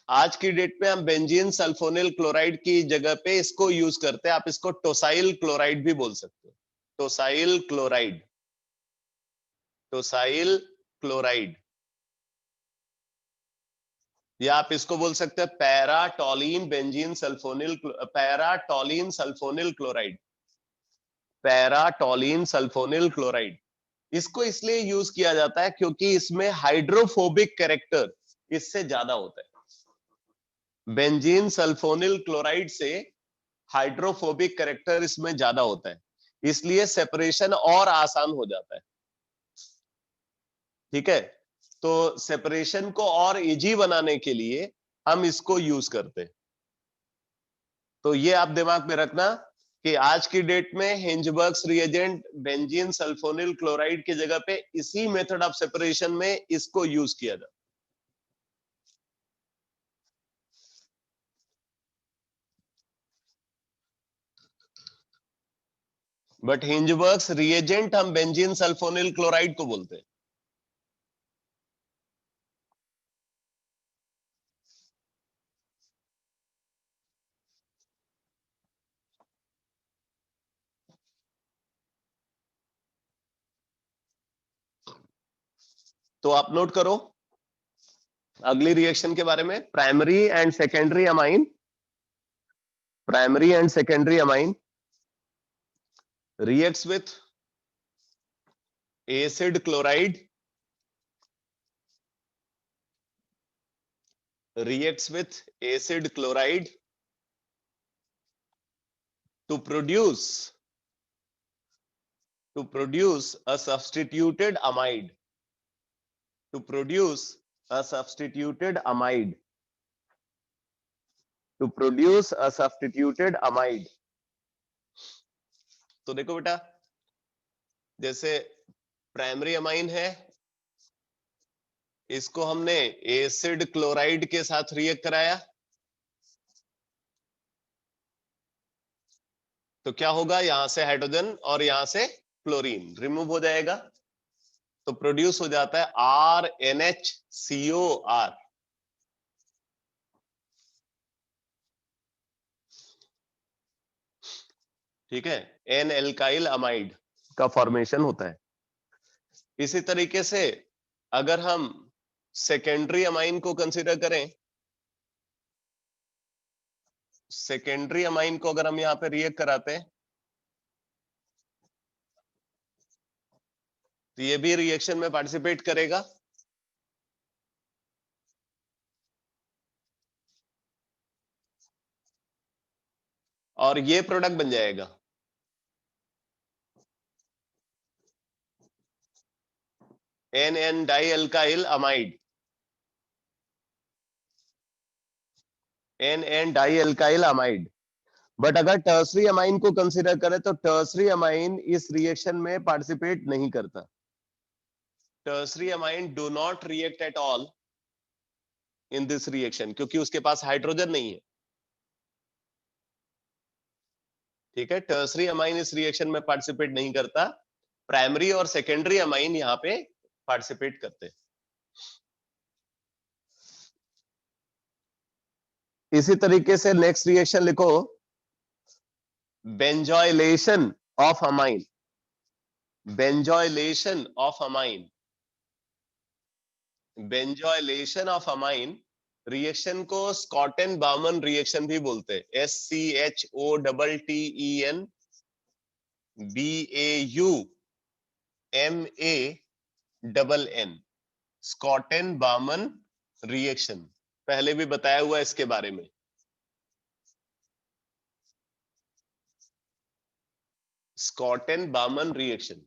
आज की डेट में हम बेंजीन सल्फोनिल क्लोराइड की जगह पे इसको यूज करते हैं, आप इसको टोसाइल क्लोराइड भी बोल सकते हो, टोसाइल क्लोराइड, टोसाइल क्लोराइड, या आप इसको बोल सकते हैं para toluene benzene sulfonyl, para toluene sulfonyl chloride, para toluene sulfonyl chloride. इसको इसलिए यूज किया जाता है क्योंकि इसमें हाइड्रोफोबिक कैरेक्टर इससे ज्यादा होता है, बेंजीन सल्फोनिल क्लोराइड से हाइड्रोफोबिक कैरेक्टर इसमें ज्यादा होता है, इसलिए सेपरेशन और आसान हो जाता है। ठीक है, तो सेपरेशन को और इजी बनाने के लिए हम इसको यूज करते हैं। तो ये आप दिमाग में रखना कि आज की डेट में हिंजबर्ग्स रिएजेंट बेंजीन सल्फोनिल क्लोराइड की जगह पे इसी मेथड ऑफ सेपरेशन में इसको यूज किया जाता है। बट हिंजबर्ग्स रिएजेंट हम बेंजीन सल्फोनिल क्लोराइड को बोलते हैं। तो आप नोट करो अगली रिएक्शन के बारे में, primary and secondary amine, primary and secondary amine reacts with acid chloride, reacts with acid chloride to produce a substituted amide, to produce a substituted amide, to produce a substituted amide। तो देखो बेटा, जैसे primary amine है, इसको हमने acid chloride के साथ react कराया, तो क्या होगा, यहां से हाइड्रोजन और यहां से क्लोरीन रिमूव हो जाएगा, तो प्रोड्यूस हो जाता है RNHCOR। ठीक है, एन एल्काइल अमाइड का फॉर्मेशन होता है। इसी तरीके से अगर हम सेकेंडरी अमाइन को कंसीडर करें, सेकेंडरी अमाइन को अगर हम यहां पे रिएक्ट कराते हैं, तो ये भी रिएक्शन में पार्टिसिपेट करेगा, और ये प्रोडक्ट बन जाएगा n N di alkyl amide, n N di alkyl amide. But अगर टर्सरी अमाइन को कंसीडर करें तो टर्सरी अमाइन इस रिएक्शन में पार्टिसिपेट नहीं करता, tertiary amine do not react at all in this reaction, क्योंकि उसके पास हाइड्रोजन नहीं है। ठीक है, टर्सरी अमाइन इस रिएक्शन में पार्टिसिपेट नहीं करता, प्राइमरी और सेकेंडरी अमाइन यहाँ पे पार्टिसिपेट करते हैं। इसी तरीके से नेक्स्ट रिएक्शन लिखो, benzoylation of amine, benzoylation of amine, benzoylation of amine reaction को स्कॉटन बाउमन रिएक्शन भी बोलते हैं, SCHOTTEN BAUMANN, स्कॉटन बाउमन रिएक्शन, पहले भी बताया हुआ इसके बारे में। स्कॉटन बाउमन रिएक्शन।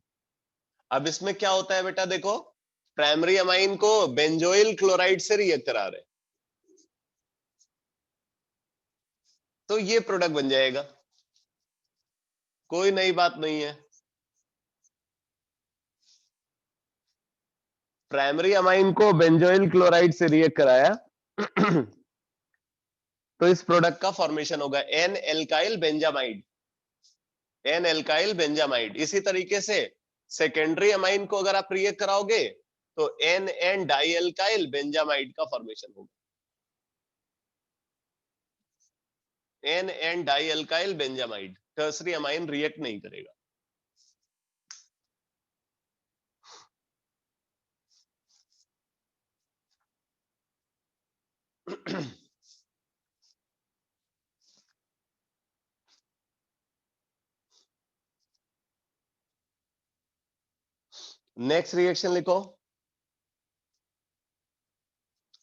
अब इसमें क्या होता है बेटा, देखो प्राइमरी अमाइन को बेंजोइल क्लोराइड से रिएक्ट करा रहे, तो ये प्रोडक्ट बन जाएगा, कोई नई बात नहीं है। प्राइमरी अमाइन को बेंजोइल क्लोराइड से रिएक्ट कराया तो इस प्रोडक्ट का फॉर्मेशन होगा n alkyl benzamide, n alkyl benzamide. इसी तरीके से सेकेंडरी अमाइन को अगर आप रिएक्ट कराओगे तो N N die alkyl benzamide का फॉर्मेशन होगा, N N die alkyl benzamide. Tertiary amine react नहीं करेगा। नेक्स्ट रिएक्शन लिखो,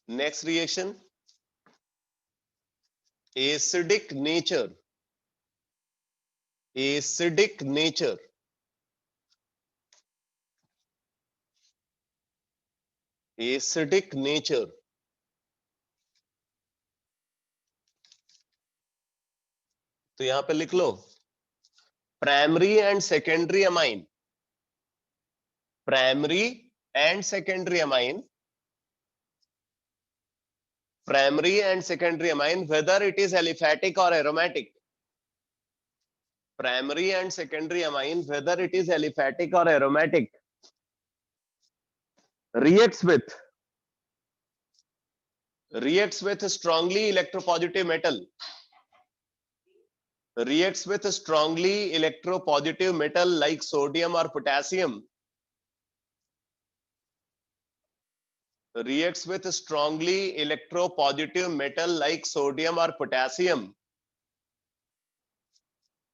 next reaction acidic nature, acidic nature, acidic nature. तो यहां पे लिख लो primary and secondary amine, primary and secondary amine, primary and secondary amine whether it is aliphatic or aromatic, primary and secondary amine whether it is aliphatic or aromatic reacts with strongly electropositive metal, reacts with strongly electropositive metal like sodium or potassium, reacts with strongly electropositive metal like sodium or potassium,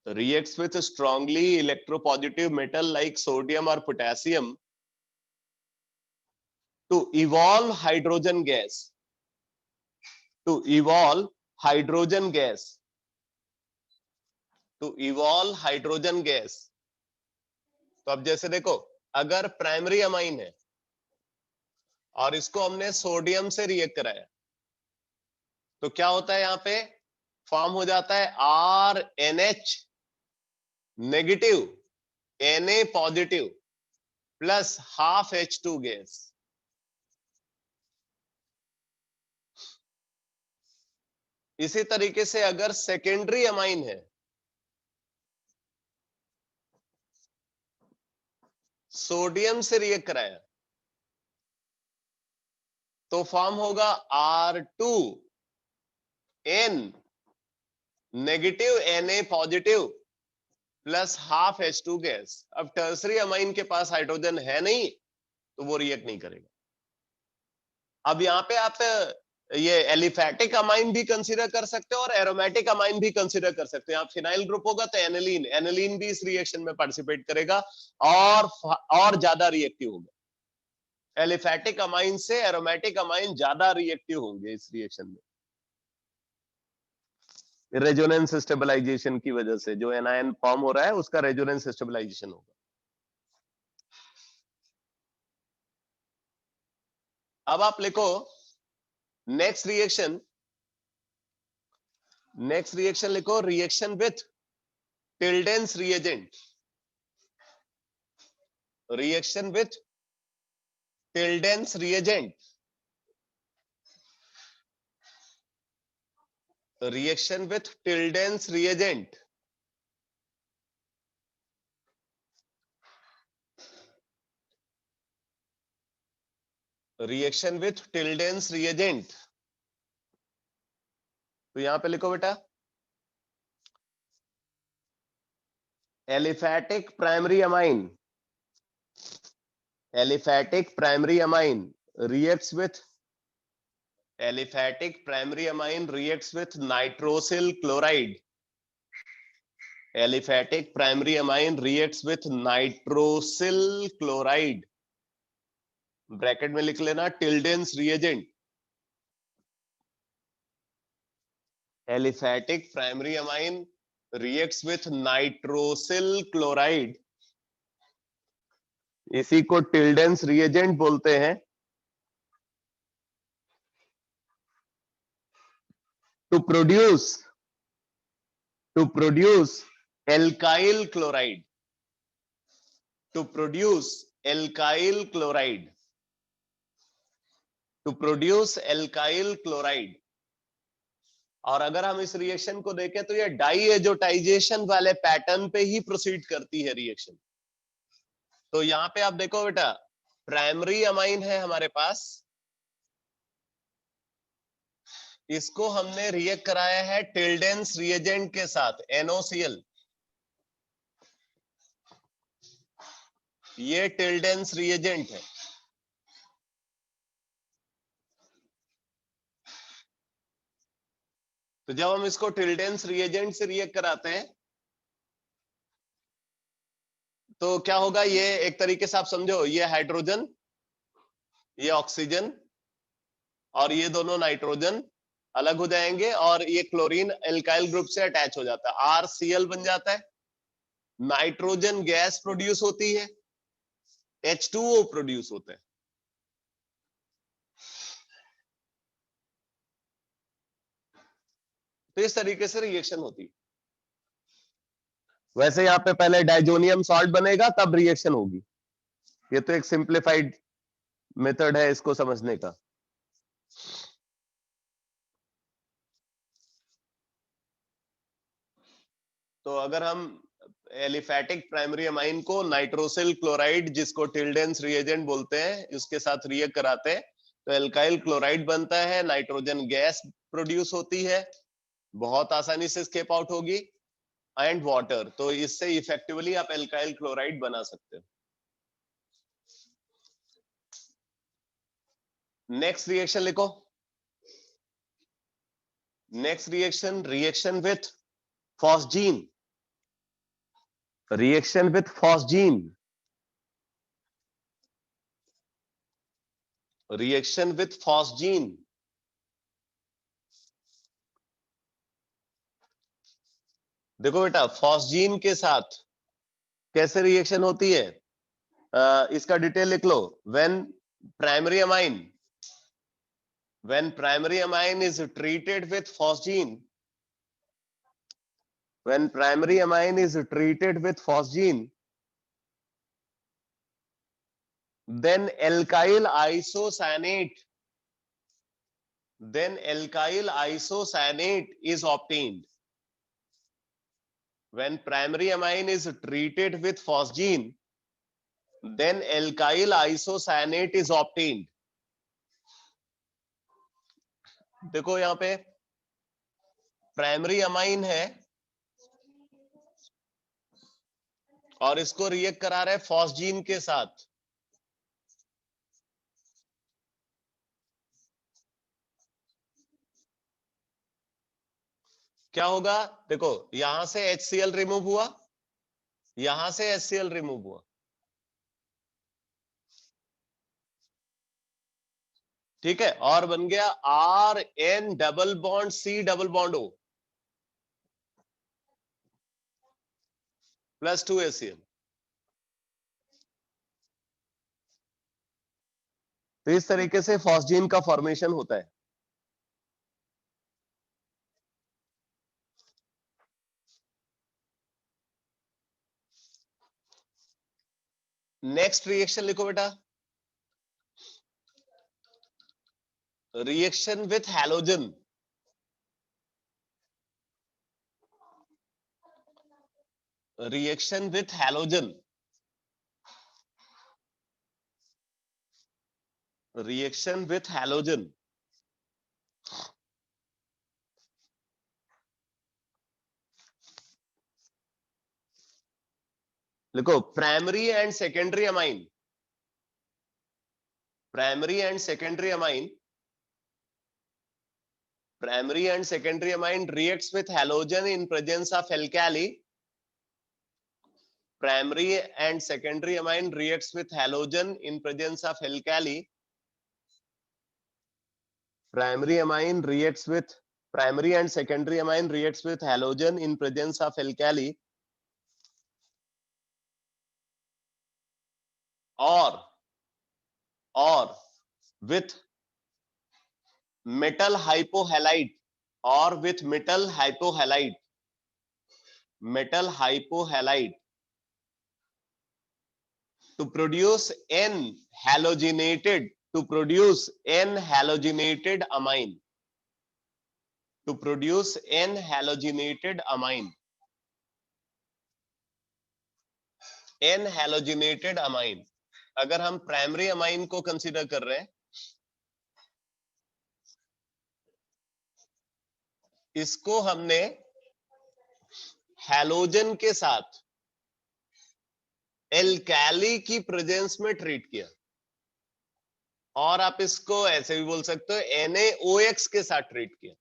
reacts with strongly electropositive metal like sodium or potassium to evolve hydrogen gas, to evolve hydrogen gas, to evolve hydrogen gas। तो अब जैसे देखो अगर primary amine है और इसको हमने sodium से रिएक्ट कराया तो क्या होता है, यहां पे फॉर्म हो जाता है RNH negative Na positive plus half H2 gas. इसी तरीके से अगर सेकेंडरी अमाइन है, सोडियम से रिएक्ट कराया तो फॉर्म होगा R2N negative Na positive plus half H2 gas. अब टर्सरी अमाइन के पास हाइड्रोजन है नहीं तो वो रिएक्ट नहीं करेगा। अब यहाँ पे आप ये एलिफैटिक अमाइन भी कंसीडर कर सकते हो और एरोमेटिक अमाइन भी कंसीडर कर सकते हो। यहाँ फिनाइल ग्रुप होगा तो एनिलीन, एनिलीन भी इस रिएक्शन में पार्टिसिपेट करेगा और ज्यादा रिएक्टिव होगा। एलिफैटिक अमाइन से एरोमेटिक अमाइन ज्यादा रिएक्टिव होंगे इस रिएक्शन में, रेजोनेंस स्टेबलाइजेशन की वजह से। जो एनायन फॉर्म हो रहा है उसका रेजोनेंस स्टेबलाइजेशन होगा। अब आप लिखो नेक्स्ट रिएक्शन, नेक्स्ट रिएक्शन लिखो reaction with Tilden's reagent, reaction with Tilden's reagent, reaction with Tilden's reagent. Reaction with Tilden's reagent, तो यहां पे लिखो बेटा aliphatic primary amine, aliphatic primary amine reacts with, aliphatic primary amine reacts with nitrosyl chloride, aliphatic primary amine reacts with nitrosyl chloride, bracket में लिख लेना Tilden's reagent, aliphatic primary amine reacts with nitrosyl chloride, इसी को Tilden's reagent बोलते हैं। To produce alkyl chloride, to produce alkyl chloride, to produce alkyl chloride. और अगर हम इस रिएक्शन को देखें तो ये डाईएजोटाइजेशन वाले पैटर्न पे ही प्रोसीड करती है रिएक्शन। तो यहां पे आप देखो बेटा प्राइमरी अमाइन है हमारे पास, इसको हमने रिएक्ट कराया है टिल्डेंस रिएजेंट के साथ NOCl, ये टिल्डेंस रिएजेंट है। तो जब हम इसको टिल्डेंस रिएजेंट से रिएक्ट कराते हैं तो क्या होगा, ये एक तरीके से आप समझो ये हाइड्रोजन, ये ऑक्सीजन और ये दोनों नाइट्रोजन अलग हो जाएंगे और ये क्लोरीन एल्काइल ग्रुप से अटैच हो जाता है, RCl बन जाता है, नाइट्रोजन गैस प्रोड्यूस होती है, H2O प्रोड्यूस होता है। तो इस तरीके से रिएक्शन होती है। वैसे यहां पे पहले डाइजोनियम सॉल्ट बनेगा तब रिएक्शन होगी, ये तो एक सिंप्लीफाइड मेथड है इसको समझने का। तो अगर हम एलिफैटिक प्राइमरी अमाइन को नाइट्रोसिल क्लोराइड जिसको टिल्डेंस रिएजेंट बोलते हैं उसके साथ रिएक्ट कराते हैं तो एल्काइल क्लोराइड बनता है, नाइट्रोजन गैस प्रोड्यूस होती है, बहुत आसानी से स्केप आउट होगी, एंड वाटर। तो इससे इफेक्टिवली आप एल्काइल क्लोराइड बना सकते हो। नेक्स्ट रिएक्शन लिखो, next reaction reaction with phosgene, reaction with phosgene, reaction with phosgene. देखो बेटा फॉस्जीन के साथ कैसे रिएक्शन होती है, इसका डिटेल लिख लो। When primary amine, when primary amine is treated with phosgene, when primary amine is treated with phosgene, then alkyl isocyanate, then alkyl isocyanate is obtained. When primary amine is treated with phosgene, then alkyl isocyanate is obtained. देखो यहां पे primary amine है और इसको react करा रहे हैं phosgene के साथ, क्या होगा, देखो यहां से HCl रिमूव हुआ, यहां से HCl रिमूव हुआ, ठीक है, और बन गया RN double bond C double bond O plus 2 HCl। तो इस तरीके से फॉस्जीन का फॉर्मेशन होता है। नेक्स्ट रिएक्शन लिखो बेटा, reaction with halogen, reaction with halogen. Reaction with halogen, देखो primary and secondary amine, primary and secondary amine, primary and secondary amine reacts with halogen in presence of alkali, primary and secondary amine reacts with halogen in presence of alkali, primary amine reacts with, primary and secondary amine reacts with halogen in presence of alkali, or with metal hypohalite, or with metal hypohalite, metal hypohalite to produce n halogenated, to produce n halogenated amine, to produce n halogenated amine, n halogenated amine। अगर हम primary amine को consider कर रहे हैं, इसको हमने halogen के साथ एल्कैली की प्रेजेंस में ट्रीट किया, और आप इसको ऐसे भी बोल सकते हो NaOX के साथ ट्रीट किया,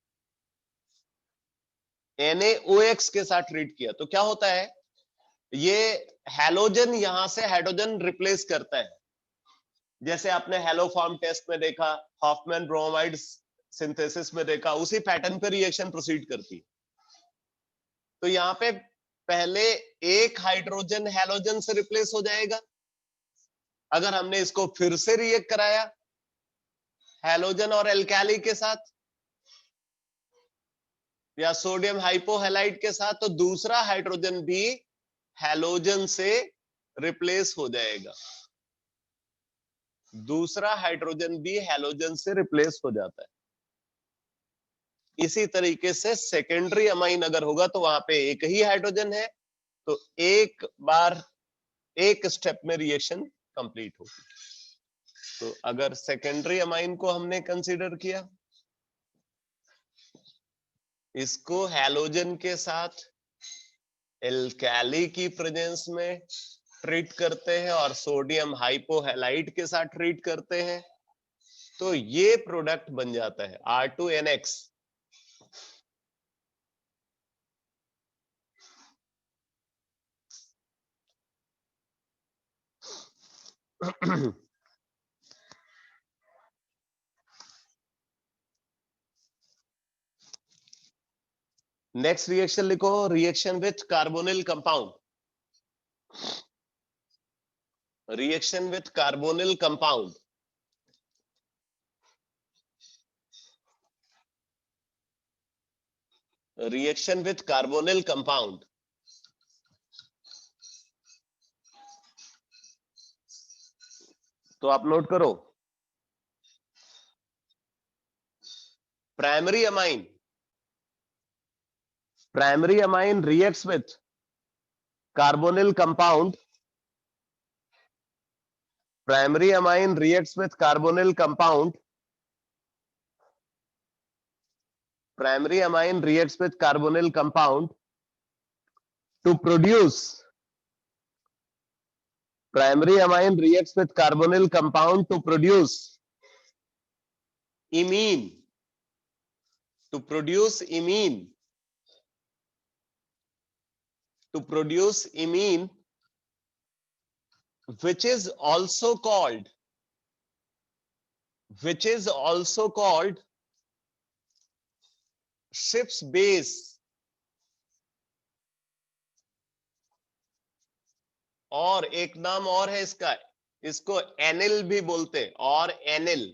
NaOX के साथ ट्रीट किया, तो क्या होता है, ये हैलोजन यहां से हाइड्रोजन रिप्लेस करता है, जैसे आपने हेलोफॉर्म टेस्ट में देखा, हॉफमैन ब्रोमाइड सिंथेसिस में देखा, उसी पैटर्न पे रिएक्शन प्रोसीड करती है। तो यहाँ पे पहले एक हाइड्रोजन हैलोजन से रिप्लेस हो जाएगा, अगर हमने इसको फिर से रिएक्ट कराया हैलोजन और एल्कैली के साथ या सोडियम हाइपोहैलाइड के साथ, तो दूसरा हाइड्रोजन भी हैलोजन से रिप्लेस हो जाएगा, दूसरा हाइड्रोजन भी हैलोजन से रिप्लेस हो जाता है। इसी तरीके से सेकेंडरी अमाइन अगर होगा तो वहां पे एक ही हाइड्रोजन है, तो एक बार एक स्टेप में रिएक्शन कंप्लीट होगी। तो अगर सेकेंडरी अमाइन को हमने कंसीडर किया, इसको हैलोजन के साथ एल्कैली की प्रेजेंस में ट्रीट करते हैं और सोडियम हाइपोहैलाइड के साथ ट्रीट करते हैं, तो ये प्रोडक्ट बन जाता है R2NX। नेक्स्ट रिएक्शन लिखो, reaction with carbonyl compound, reaction with carbonyl compound, reaction with carbonyl compound. तो आप नोट करो, primary amine, primary amine reacts with carbonyl compound, primary amine reacts with carbonyl compound, primary amine reacts with carbonyl compound to produce, primary amine reacts with carbonyl compound to produce imine, to produce imine, to produce imine, which is also called, which is also called Schiff's base, और एक नाम और है इसका, इसको एनिल भी बोलते, और एनिल,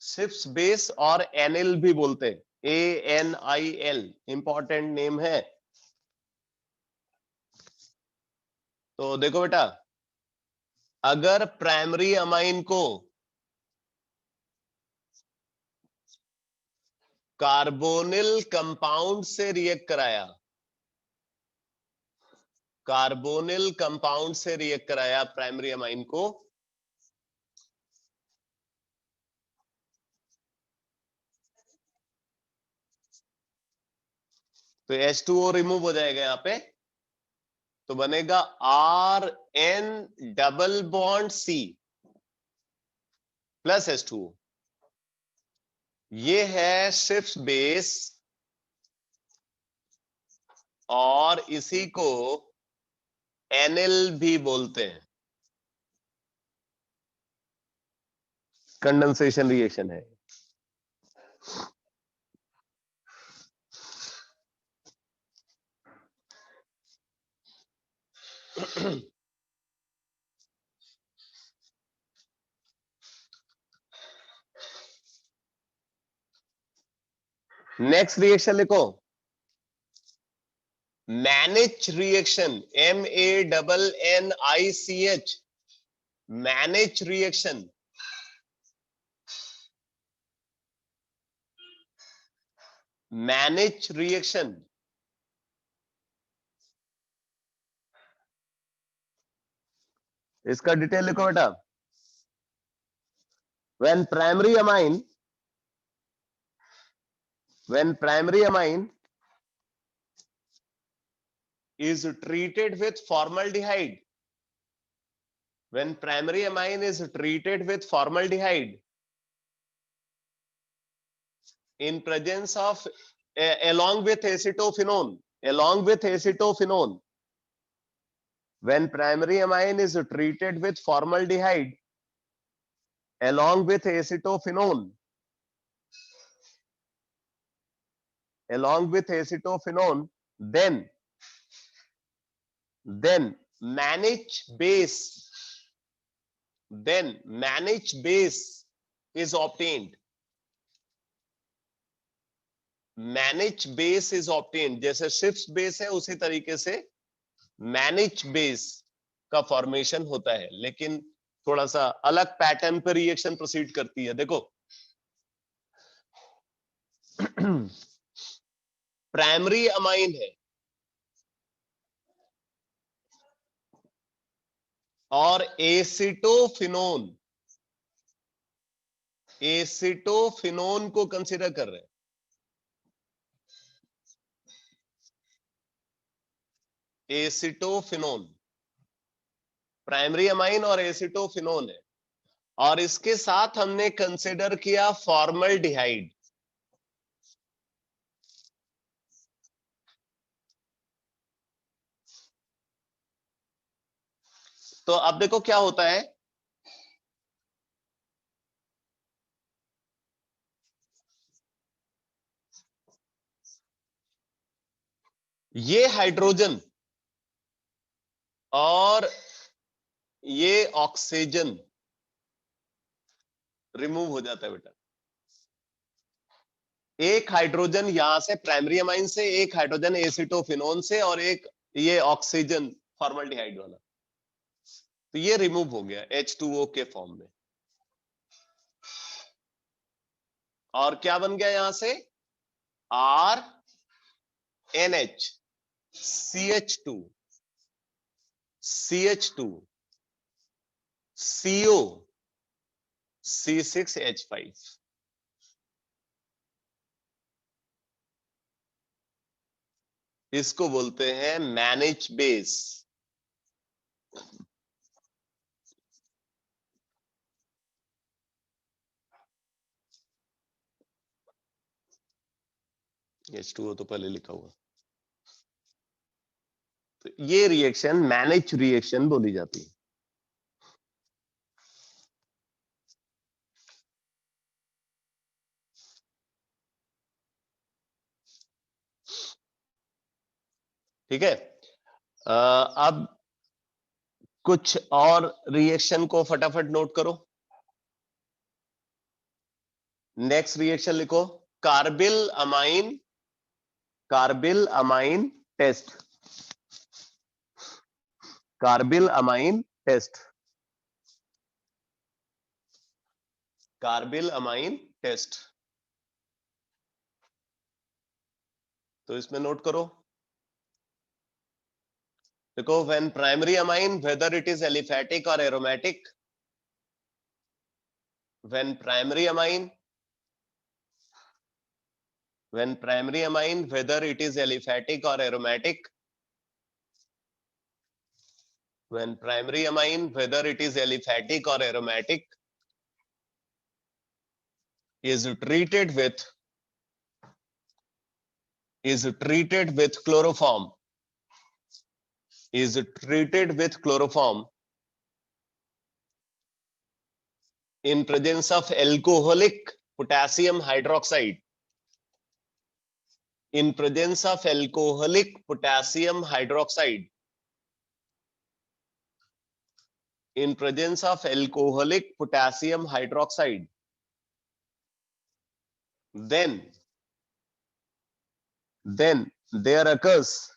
Schiff's बेस और एनिल भी बोलते, ANIL, इंपॉर्टेंट नेम है। तो देखो बेटा, अगर प्राइमरी अमाइन को कार्बोनिल कंपाउंड से रिएक्ट कराया, कार्बोनिल कंपाउंड से रिएक्ट कराया प्राइमरी अमाइन को, तो H2O रिमूव हो जाएगा यहां पे, तो बनेगा RN double bond C plus H2O। ये है शिफ्ट बेस और इसी को एनिल भी बोलते हैं। कंडेंसेशन रिएक्शन है। नेक्स्ट रिएक्शन लिखो, मैनिच रिएक्शन, MANNICH, मैनिच रिएक्शन। मैनिच रिएक्शन इसका डिटेल लिखो बेटा। when primary amine is treated with formaldehyde, when primary amine is treated with formaldehyde in presence of along with acetophenone, when primary amine is treated with formaldehyde along with acetophenone, then Mannich base is obtained. Mannich base is obtained, जैसे shift base है उसी तरीके से Mannich base का formation होता है, लेकिन थोड़ा सा अलग पैटर्न पर रिएक्शन प्रोसीड करती है। देखो प्राइमरी अमाइन है और एसिटोफिनोन को कंसीडर कर रहे हैं। एसिटोफिनोन प्राइमरी अमाइन और एसिटोफिनोन है, और इसके साथ हमने कंसीडर किया फॉर्मल्डिहाइड। तो अब देखो क्या होता है, ये हाइड्रोजन और ये ऑक्सीजन रिमूव हो जाता है बेटा। एक हाइड्रोजन यहां से प्राइमरी अमाइन से, एक हाइड्रोजन एसिटोफिनोन से, और एक ये ऑक्सीजन फॉर्मल्डिहाइड वाला, तो ये रिमूव हो गया H2O के फॉर्म में। और क्या बन गया यहां से, RNH CH2 CO C6H5। इसको बोलते हैं मैनिच बेस। H2O तो पहले लिखा हुआ। तो ये रिएक्शन मैनिच रिएक्शन बोली जाती है। ठीक है, अब कुछ और रिएक्शन को फटाफट नोट करो। नेक्स्ट रिएक्शन लिखो, carbylamine test. Carbylamine test. तो इसमें नोट करो, देखो when primary amine whether it is aliphatic और aromatic, when primary amine when primary amine, whether it is aliphatic or aromatic, when primary amine, whether it is aliphatic or aromatic, is treated with chloroform, is treated with chloroform in presence of alcoholic potassium hydroxide, in presence of alcoholic potassium hydroxide, in presence of alcoholic potassium hydroxide, then there occurs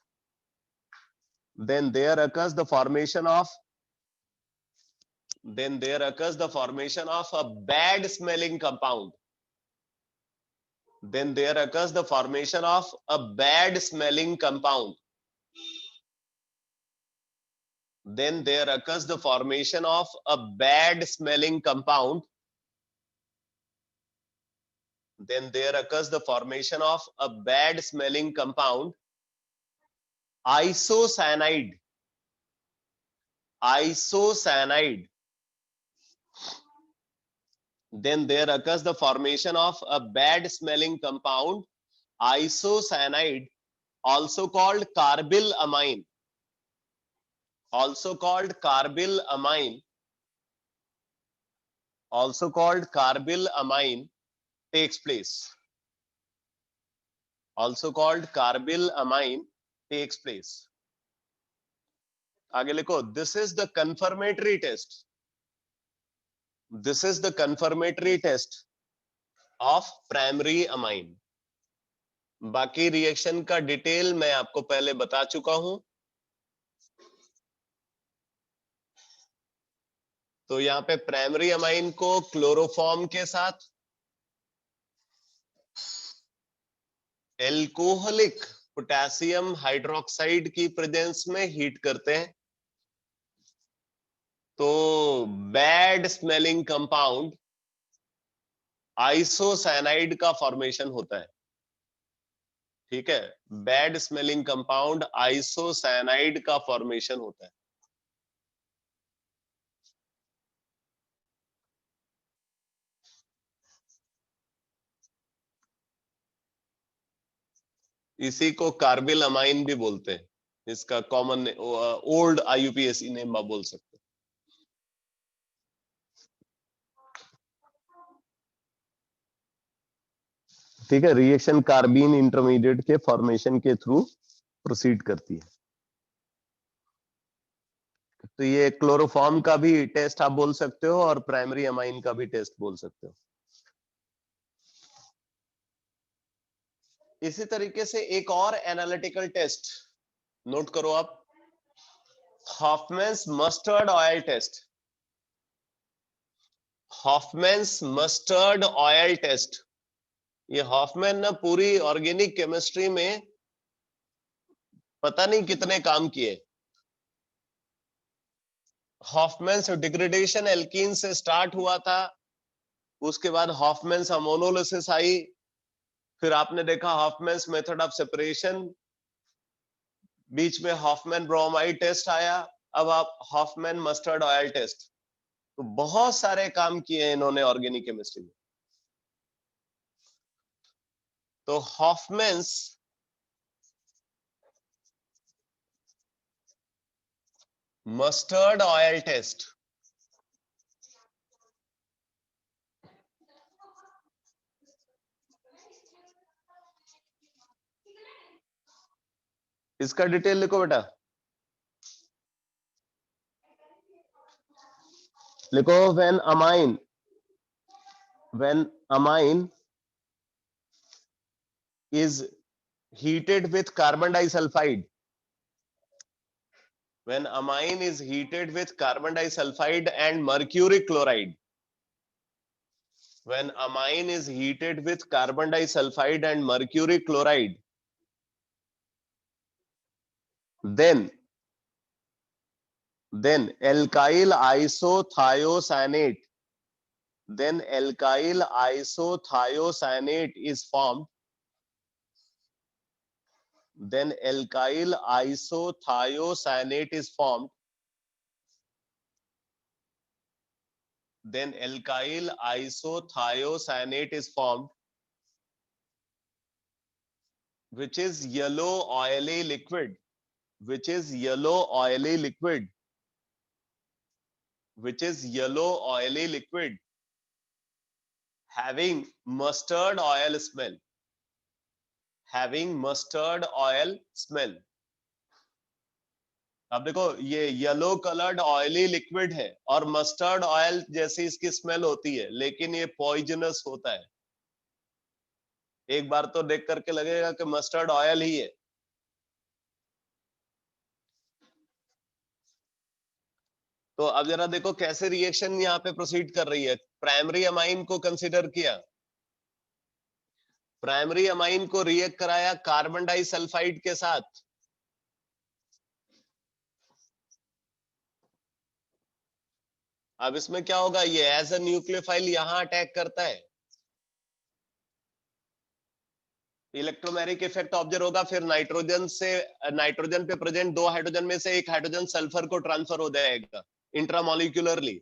the formation of a bad smelling compound. Then there occurs the formation of a bad smelling compound. Then there occurs the formation of a bad smelling compound. Then there occurs the formation of a bad smelling compound, isocyanide. Isocyanide. Then there occurs the formation of a bad smelling compound, isocyanide, also called carbyl amine. Also called carbyl amine. Also called carbyl amine takes place. Also called carbyl amine takes place. आगे लिखो, this is the confirmatory test. This is the confirmatory test of primary amine. बाकी reaction का detail मैं आपको पहले बता चुका हूं. तो यहां पे प्राइमरी अमाइन को क्लोरोफॉर्म के साथ एल्कोहलिक पोटेशियम हाइड्रोक्साइड की प्रेजेंस में हीट करते हैं, तो बैड स्मेलिंग कंपाउंड आइसोसाइनाइड का फॉर्मेशन होता है. ठीक है, बैड स्मेलिंग कंपाउंड आइसोसाइनाइड का फॉर्मेशन होता है. इसी को कार्बिल अमाइन भी बोलते हैं. इसका कॉमन ओल्ड आईयूपीएसी नेम आप बोल सकते हैं. ठीक है, रिएक्शन कार्बीन इंटरमीडिएट के फॉर्मेशन के थ्रू प्रोसीड करती है. तो ये क्लोरोफॉर्म का भी टेस्ट आप बोल सकते हो और प्राइमरी अमाइन का भी टेस्ट बोल सकते हो. इसी तरीके से एक और एनालिटिकल टेस्ट नोट करो आप, Hoffmann's mustard oil test. Hoffmann's mustard oil test. ये हॉफमैन ना पूरी ऑर्गेनिक केमिस्ट्री में पता नहीं कितने काम किए. हॉफमैन्स डिग्रेडेशन एल्कीन से स्टार्ट हुआ था, उसके बाद हॉफमैन्स अमोनोलिसिस आई, फिर आपने देखा हॉफमैन्स मेथड ऑफ सेपरेशन, बीच में हॉफमैन ब्रोमाइड टेस्ट आया, अब आप हॉफमैन मस्टर्ड ऑयल टेस्ट. तो बहुत सारे काम किए इन्होंने ऑर्गेनिक केमिस्ट्री में. तो हॉफमैन्स मस्टर्ड ऑयल टेस्ट, इसका डिटेल लिखो बेटा, लिखो when amine is heated with carbon disulfide, when amine is heated with carbon disulfide and mercury chloride, when amine is heated with carbon disulfide and mercury chloride, then alkyl isothiocyanate, then alkyl isothiocyanate is formed, then alkyl isothiocyanate is formed. Then alkyl isothiocyanate is formed, which is yellow oily liquid, which is yellow oily liquid, which is yellow oily liquid, having mustard oil smell, having mustard oil smell. अब देखो ये yellow coloured oily liquid है और mustard oil जैसी इसकी smell होती है, लेकिन ये पॉइजनस होता है। एक बार तो देख करके लगेगा कि मस्टर्ड ऑयल ही है। तो अब जरा देखो कैसे रिएक्शन यहाँ पे प्रोसीड कर रही है। प्राइमरी अमाइन को कंसीडर किया, प्राइमरी अमाइन को रिएक्ट कराया कार्बन डाइसल्फाइड के साथ, अब इसमें क्या होगा, ये एज अ न्यूक्लियोफाइल यहां अटैक करता है, इलेक्ट्रोमैग्नेटिक इफेक्ट ऑब्जर्व होगा, फिर नाइट्रोजन से, नाइट्रोजन पे प्रेजेंट दो हाइड्रोजन में से एक हाइड्रोजन सल्फर को ट्रांसफर हो जाएगा इंट्रामोलिक्यूलरली,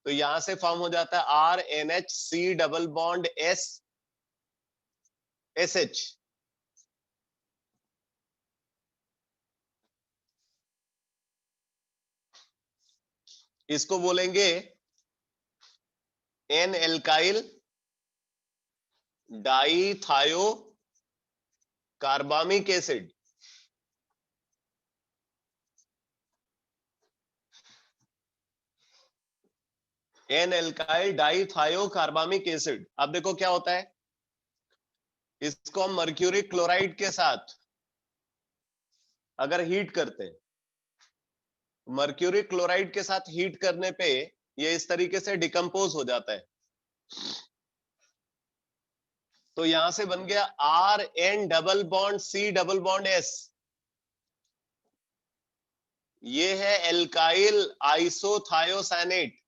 तो यहां से फॉर्म हो जाता है RNHC डबल बॉन्ड SH। इसको बोलेंगे N alkyl dithiocarbamic acid. N alkyl dithiocarbamic acid. अब देखो क्या होता है, इसको हम मर्क्यूरिक क्लोराइड के साथ अगर हीट करते हैं, मर्क्यूरिक क्लोराइड के साथ हीट करने पे ये इस तरीके से डिकम्पोज हो जाता है, तो यहां से बन गया RN double bond C double bond S। ये है एल्काइल आइसोथायोसानेट,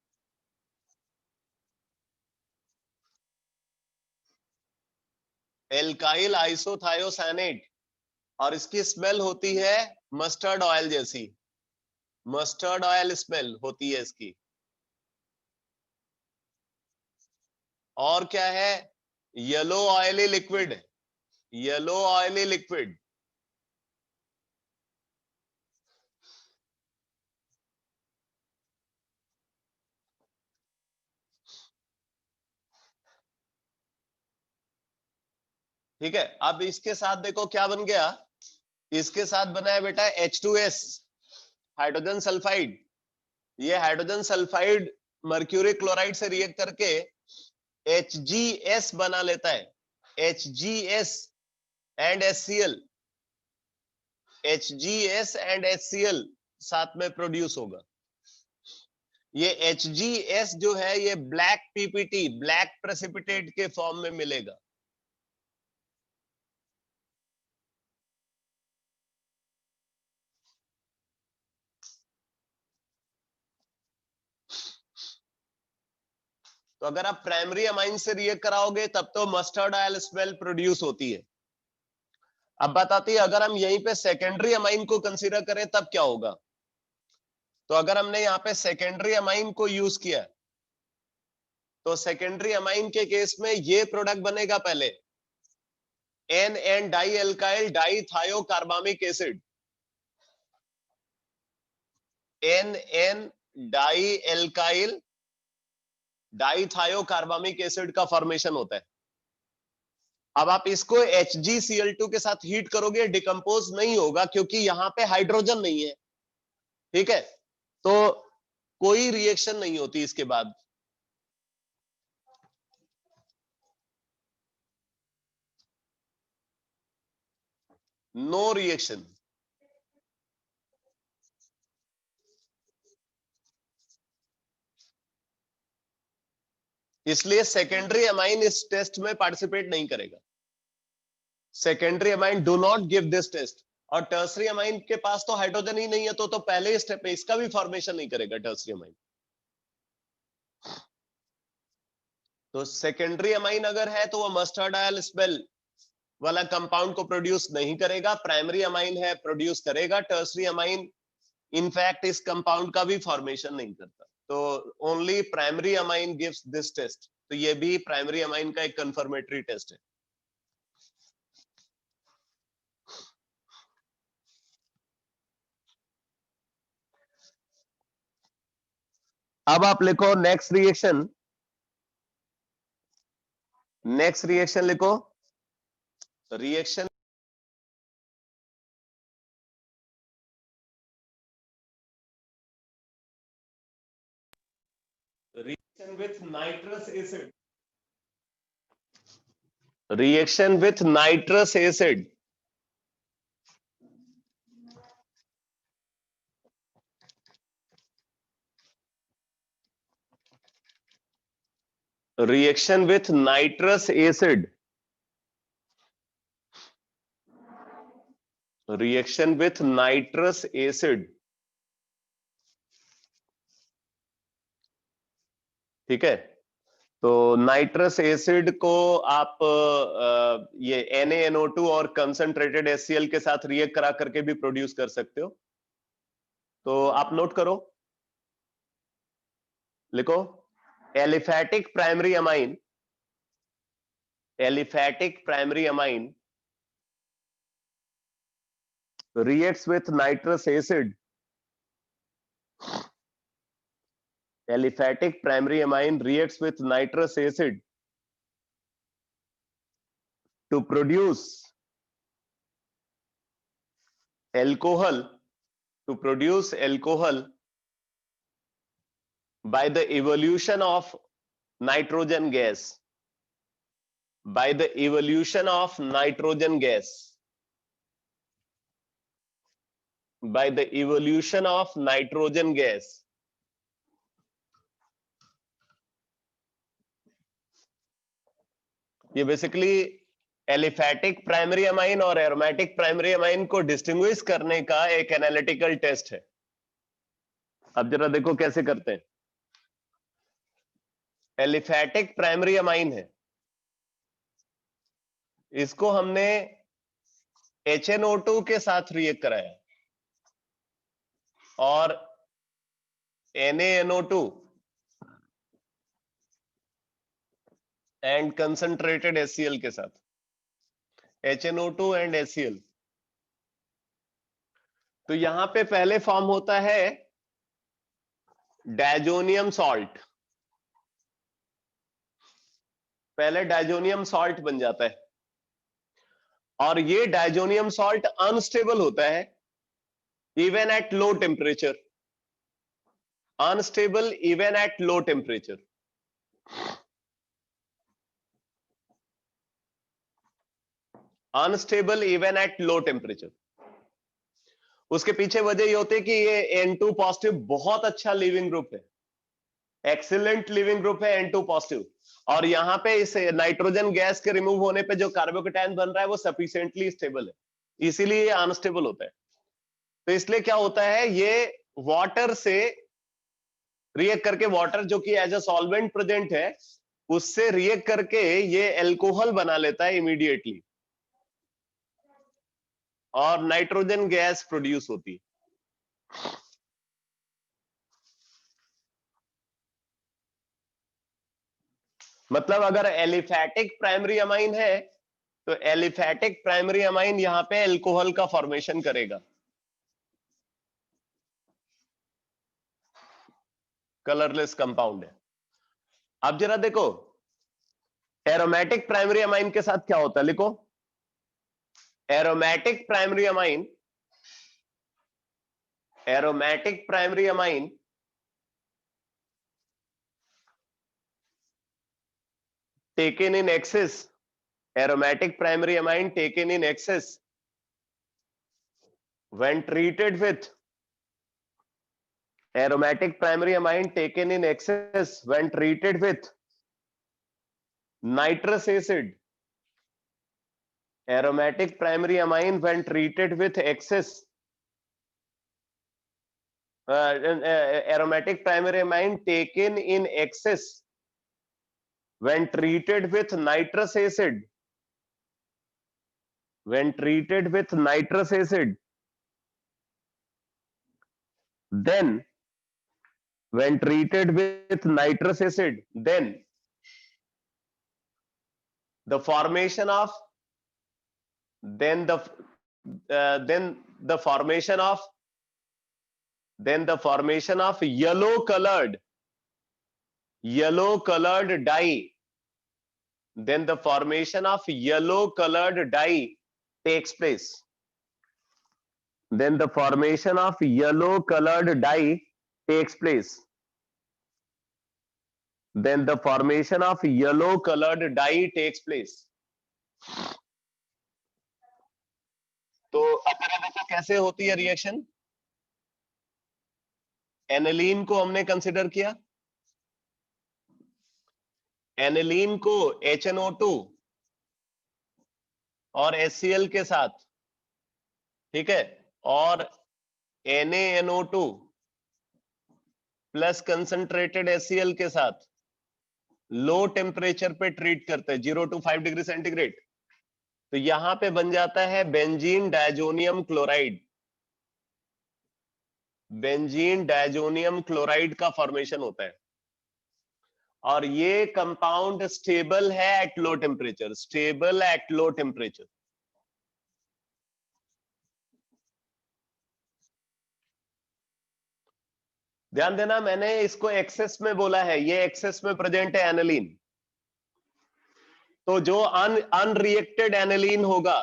एल्काइल आइसोथायोसानेट, और इसकी स्मेल होती है मस्टर्ड ऑयल जैसी, मस्टर्ड ऑयल स्मेल होती है इसकी। और क्या है, yellow oily liquid, yellow oily liquid. ठीक है, अब इसके साथ देखो क्या बन गया, इसके साथ बना है बेटा H2S हाइड्रोजन सल्फाइड। ये हाइड्रोजन सल्फाइड मर्क्यूरी क्लोराइड से रिएक्ट करके HgS बना लेता है, HgS and HCl, HgS and HCl साथ में प्रोड्यूस होगा। ये HgS जो है ये ब्लैक PPT, ब्लैक प्रेसिपिटेट के फॉर्म में मिलेगा। तो अगर आप प्राइमरी अमाइन से रिएक्ट कराओगे तब तो मस्टर्ड ऑयल स्मेल प्रोड्यूस होती है। अब बात आती है अगर हम यहीं पे सेकेंडरी अमाइन को कंसीडर करें तब क्या होगा। तो अगर हमने यहाँ पे सेकेंडरी अमाइन को यूज किया तो सेकेंडरी अमाइन के केस में ये प्रोडक्ट बनेगा पहले NN dialkyl dithiocarbamic acid, NN dialkyl dithiocarbamic acid का फॉर्मेशन होता है। अब आप इसको HgCl2 के साथ हीट करोगे, डिकम्पोज नहीं होगा क्योंकि यहां पे हाइड्रोजन नहीं है। ठीक है, तो कोई रिएक्शन नहीं होती इसके बाद। No reaction. इसलिए सेकेंडरी अमाइन इस टेस्ट में पार्टिसिपेट नहीं करेगा। Secondary amine do not give this test. और टर्सरी अमाइन के पास तो हाइड्रोजन ही नहीं है, तो पहले स्टेप में इसका भी फॉर्मेशन नहीं करेगा टर्सरी अमाइन। तो सेकेंडरी अमाइन अगर है तो वो मस्टर्ड ऑयल स्मेल वाला कंपाउंड को प्रोड्यूस नहीं करेगा, प्राइमरी अमाइन है प्रोड्यूस करेगा, टर्सरी अमाइन इनफैक्ट इस कंपाउंड का भी फॉर्मेशन नहीं करता। तो only primary amine gives this test. तो ये भी प्राइमरी अमाइन का एक कंफर्मेटरी टेस्ट है। अब आप लिखो नेक्स्ट रिएक्शन। नेक्स्ट रिएक्शन लिखो, reaction reaction with nitrous acid, reaction with nitrous acid, reaction with nitrous acid, reaction with nitrous acid, ठीक है। तो नाइट्रस एसिड को आप ये NaNO2 और कंसंट्रेटेड HCl के साथ रिएक्ट करा करके भी प्रोड्यूस कर सकते हो। तो आप नोट करो, लिखो aliphatic primary amine, aliphatic primary amine reacts with nitrous acid, aliphatic primary amine reacts with nitrous acid to produce alcohol, to produce alcohol by the evolution of nitrogen gas, by the evolution of nitrogen gas, by the evolution of nitrogen gas. ये basically aliphatic primary amine और aromatic primary amine को distinguish करने का एक analytical test है। अब जरा देखो कैसे करते हैं। एलिफैटिक प्राइमरी अमाइन है, इसको हमने HNO2 के साथ रिएक्ट कराया और NaNO2 एंड कंसंट्रेटेड HCl के साथ, HNO2 एंड HCl। तो यहां पे पहले फॉर्म होता है डायजोनियम सॉल्ट, पहले डायजोनियम सॉल्ट बन जाता है और ये डायजोनियम सॉल्ट अनस्टेबल होता है even at low temperature, unstable even at low temperature. Unstable even at low temperature. उसके पीछे वजह ये होती है कि ये N2 पॉजिटिव बहुत अच्छा लिविंग ग्रुप है, एक्सीलेंट लिविंग ग्रुप है N2 पॉजिटिव, और यहां पे इस नाइट्रोजन गैस के रिमूव होने पे जो कार्बोकेटायन बन रहा है वो सफिशिएंटली स्टेबल है, इसीलिए ये अनस्टेबल होता है। तो इसलिए क्या होता है, ये वाटर से रिएक्ट करके, वाटर जो कि एज अ सॉल्वेंट प्रेजेंट है उससे रिएक्ट करके ये एल्कोहल बना लेता है इमीडिएटली और नाइट्रोजन गैस प्रोड्यूस होती है। मतलब अगर एलिफैटिक प्राइमरी अमाइन है तो एलिफैटिक प्राइमरी अमाइन यहां पे एल्कोहल का फॉर्मेशन करेगा, कलरलेस कंपाउंड है। अब जरा देखो एरोमेटिक प्राइमरी अमाइन के साथ क्या होता है, लिखो aromatic primary amine, aromatic primary amine taken in excess, aromatic primary amine taken in excess when treated with, aromatic primary amine taken in excess when treated with nitrous acid, aromatic primary amine when treated with excess aromatic primary amine taken in excess when treated with nitrous acid when treated with nitrous acid, then when treated with nitrous acid, then the formation of then then the formation of yellow colored dye, then the formation of yellow colored dye takes place. Then the formation of yellow colored dye takes place. Then the formation of yellow colored dye takes place. तो अब जरा देखो कैसे होती है reaction. Aniline को हमने consider किया, एनिलीन को HNO2 और HCl के साथ, ठीक है, और NaNO2 प्लस कंसंट्रेटेड HCl के साथ लो टेम्परेचर पे ट्रीट करते हैं 0 to 5 डिग्री सेंटीग्रेड. तो यहां पे बन जाता है benzene diazonium chloride. Benzene diazonium chloride का फॉर्मेशन होता है और ये कंपाउंड स्टेबल है at low temperature, stable at low temperature. ध्यान देना, मैंने इसको एक्सेस में बोला है, ये एक्सेस में प्रेजेंट है एनिलीन. तो जो अनरिएक्टेड एनिलीन होगा,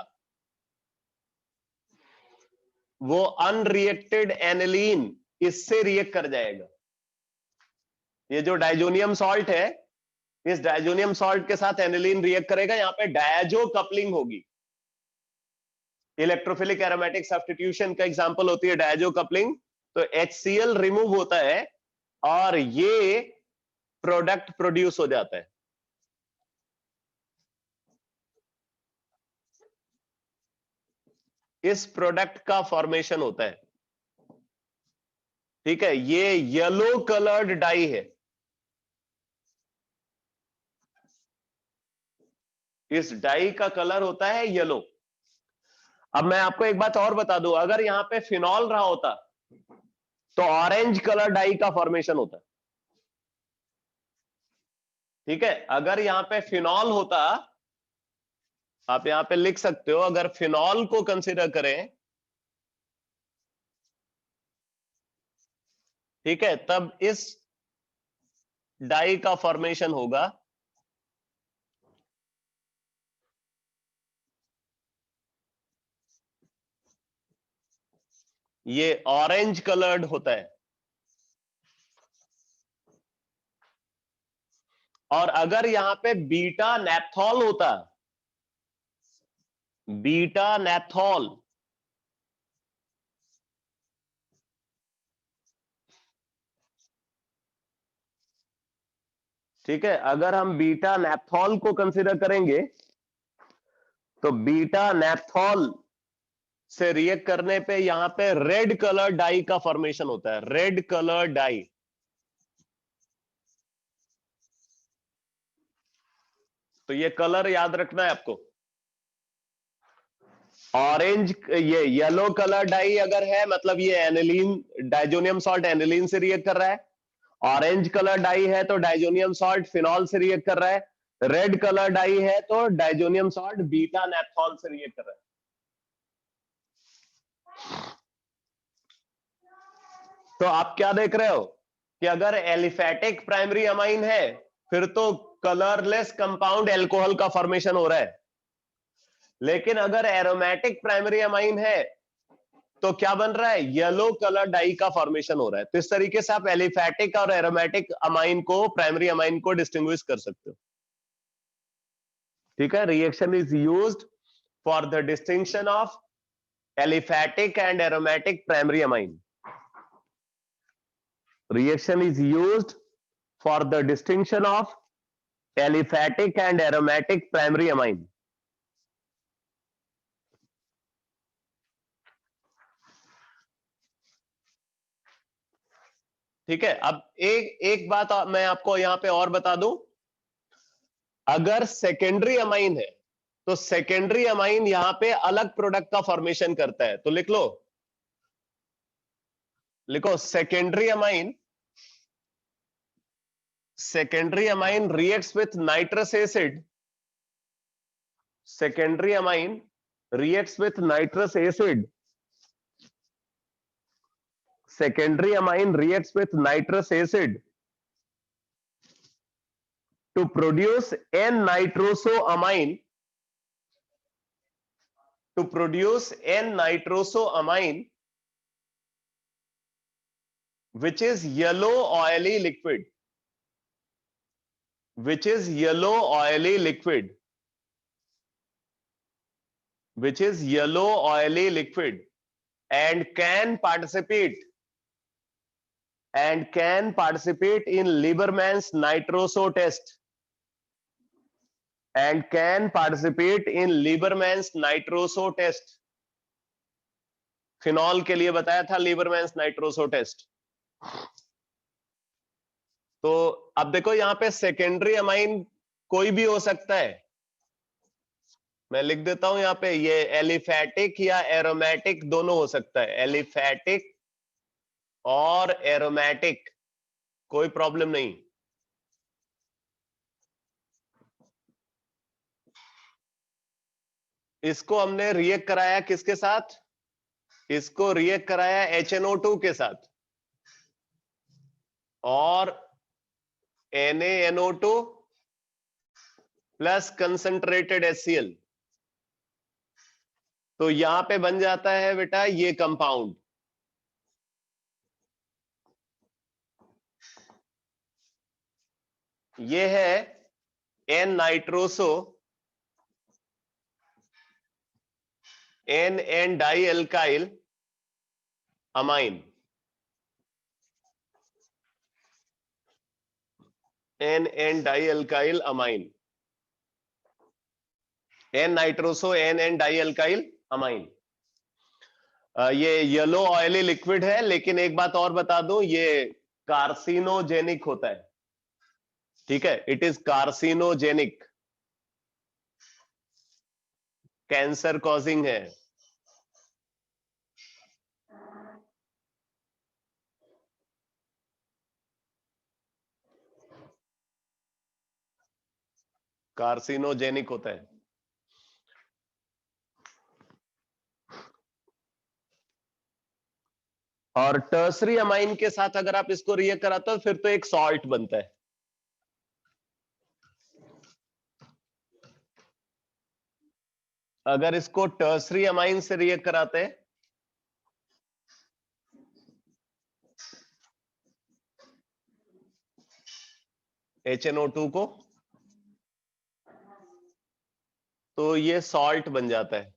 वो अनरिएक्टेड एनिलीन इससे रिएक्ट कर जाएगा. ये जो डायजोनियम सॉल्ट है, इस डायजोनियम सॉल्ट के साथ एनिलीन रिएक्ट करेगा. यहां पे डायजो कपलिंग होगी. इलेक्ट्रोफिलिक एरोमेटिक सब्स्टिट्यूशन का एग्जांपल होती है डायजो कपलिंग. तो HCl रिमूव होता है और ये प्रोडक्ट प्रोड्यूस हो जाता है. इस प्रोडक्ट का फॉर्मेशन होता है, ठीक है. ये येलो कलर्ड डाई है, इस डाई का कलर होता है येलो. अब मैं आपको एक बात और बता दूं, अगर यहां पे फिनॉल रहा होता तो ऑरेंज कलर डाई का फॉर्मेशन होता है, ठीक है. अगर यहां पे फिनॉल होता, आप यहां पे लिख सकते हो, अगर फिनॉल को कंसीडर करें, ठीक है, तब इस डाई का फॉर्मेशन होगा ये ऑरेंज कलर्ड होता है. और अगर यहां पे बीटा नैप्थॉल होता, बीटा नैप्थॉल, ठीक है, अगर हम बीटा नैप्थॉल को कंसीडर करेंगे तो बीटा नैप्थॉल से रिएक्ट करने पे यहां पे रेड कलर डाई का फॉर्मेशन होता है, रेड कलर डाई. तो ये कलर याद रखना है आपको. ऑरेंज, ये येलो कलर डाई अगर है, मतलब ये एनिलीन, डायजोनियम सॉल्ट एनिलीन से रिएक्ट कर रहा है. ऑरेंज कलर डाई है तो डायजोनियम सॉल्ट फिनॉल से रिएक्ट कर रहा है. रेड कलर डाई है तो डायजोनियम सॉल्ट बीटा नैप्थॉल से रिएक्ट कर रहा है. तो आप क्या देख रहे हो कि अगर एलिफेटिक प्राइमरी अमाइन है, फिर तो कलरलेस कंपाउंड एल्कोहल का फॉर्मेशन हो रहा है. लेकिन अगर एरोमेटिक प्राइमरी अमाइन है तो क्या बन रहा है, येलो कलर डाई का फॉर्मेशन हो रहा है. तो इस तरीके से आप एलिफेटिक और एरोमेटिक अमाइन को, प्राइमरी अमाइन को डिस्टिंग्विश कर सकते हो, ठीक है. Reaction is used for the distinction of aliphatic and aromatic primary amine. Reaction is used for the distinction of aliphatic and aromatic primary amine. ठीक है. अब एक बात मैं आपको यहां पे और बता दूं, अगर सेकेंडरी अमाइन है, तो सेकेंडरी अमाइन यहां पे अलग प्रोडक्ट का फॉर्मेशन करता है, तो लिख लो, लिखो secondary amine reacts with nitrous acid, secondary amine reacts with nitrous acid, secondary amine reacts with nitrous acid to produce N-nitrosoamine, to produce N-nitrosoamine, which is yellow oily liquid, which is yellow oily liquid, which is yellow oily liquid, and can participate in Lieberman's nitroso test, and can participate in Lieberman's nitroso test. Phenol के लिए बताया था लीबरमैन्स nitroso test. तो अब देखो यहां पे secondary amine कोई भी हो सकता है, मैं लिख देता हूं यहां पे, ये एलिफैटिक या एरोमेटिक दोनों हो सकता है, एलिफैटिक और एरोमेटिक, कोई प्रॉब्लम नहीं। इसको हमने रिएक्ट कराया किसके साथ, इसको रिएक्ट कराया HNO2 के साथ और NaNO2 प्लस कंसंट्रेटेड HCl, तो यहां पे बन जाता है बेटा ये कंपाउंड, ये है N nitroso N dialkyl amine, N dialkyl amine, N nitroso N dialkyl amine. ये येलो ऑयली लिक्विड है, लेकिन एक बात और बता दूं, ये कार्सिनोजेनिक होता है, ठीक है, it is carcinogenic, cancer causing है। कार्सिनोजेनिक होता है। और टर्सरी अमाइन के साथ अगर आप इसको रिएक्ट कराते हो फिर तो एक सॉल्ट बनता है। अगर इसको टर्सरी अमाइन से रिएक्ट कराते हैं HNO2 को, तो ये सॉल्ट बन जाता है,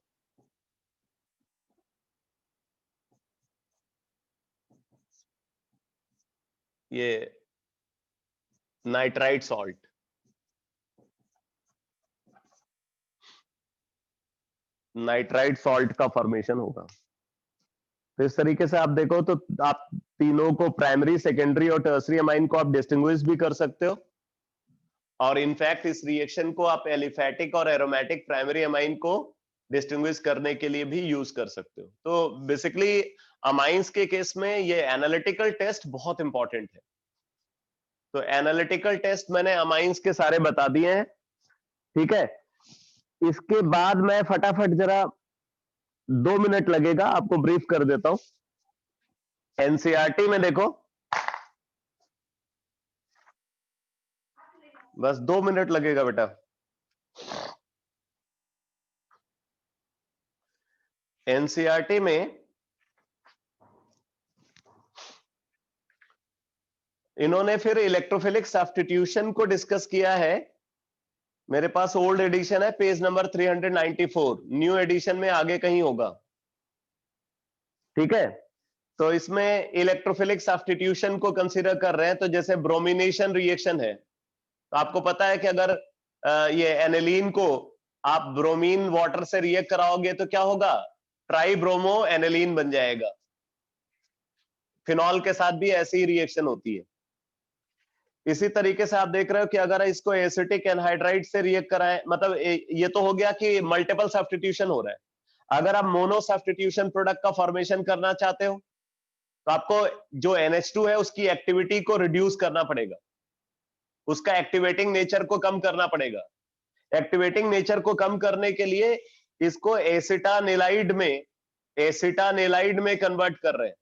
ये नाइट्राइट सॉल्ट, नाइट्राइट सॉल्ट का फॉर्मेशन होगा। तो इस तरीके से आप देखो तो आप तीनों को, प्राइमरी, सेकेंडरी और टर्सरी अमाइन को आप डिस्टिंग्विश भी कर सकते हो, और इनफैक्ट इस रिएक्शन को आप एलिफैटिक और एरोमेटिक प्राइमरी अमाइन को डिस्टिंग्विश करने के लिए भी यूज कर सकते हो। तो बेसिकली अमाइंस के केस में ये एनालिटिकल टेस्ट बहुत इंपॉर्टेंट है। तो एनालिटिकल टेस्ट मैंने अमाइंस के सारे बता दिए हैं, ठीक है। इसके बाद मैं फटाफट जरा 2 मिनट लगेगा, आपको ब्रीफ कर देता हूं। एनसीईआरटी में देखो, बस 2 मिनट लगेगा बेटा। एनसीईआरटी में इन्होंने फिर इलेक्ट्रोफिलिक सब्स्टिट्यूशन को डिस्कस किया है। मेरे पास ओल्ड एडिशन है, पेज नंबर 394, न्यू एडिशन में आगे कहीं होगा, ठीक है। तो इसमें इलेक्ट्रोफिलिक सब्स्टिट्यूशन को कंसीडर कर रहे हैं। तो जैसे ब्रोमिनेशन रिएक्शन है, तो आपको पता है कि अगर ये एनिलीन को आप ब्रोमीन वाटर से रिएक्ट कराओगे तो क्या होगा, ट्राइब्रोमो एनिलीन बन जाएगा। फिनॉल के साथ भी ऐसी ही रिएक्शन होती है। इसी तरीके से आप देख रहे हो कि अगर इसको एसिटिक एनहाइड्राइड से रिएक्ट कराएं, मतलब ये तो हो गया कि मल्टीपल सब्स्टिट्यूशन हो रहा है। अगर आप मोनो सब्स्टिट्यूशन प्रोडक्ट का फॉर्मेशन करना चाहते हो तो आपको जो NH2 है उसकी एक्टिविटी को रिड्यूस करना पड़ेगा, उसका एक्टिवेटिंग नेचर को कम करना पड़ेगा। एक्टिवेटिंग नेचर को कम करने के लिए इसको एसिटानिलाइड में कन्वर्ट कर रहे हैं।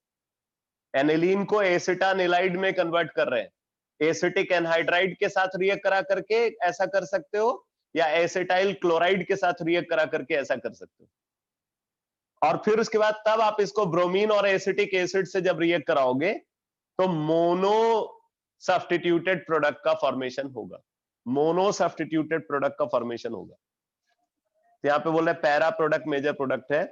एनिलीन को एसिटानिलाइड में कन्वर्ट कर रहे हैं। एसिटिक एनहाइड्राइड के साथ रिएक्ट करा करके ऐसा कर सकते हो, या एसिटाइल क्लोराइड के साथ रिएक्ट करा करके ऐसा कर सकते हो। और फिर उसके बाद तब आप इसको ब्रोमीन और एसिटिक एसिड से जब रिएक्ट कराओगे तो मोनो सब्स्टिट्यूटेड प्रोडक्ट का फॉर्मेशन होगा। मोनो सब्स्टिट्यूटेड प्रोडक्ट का फॉर्मेशन होगा। तो यहां पे बोल रहे पैरा प्रोडक्ट मेजर प्रोडक्ट है।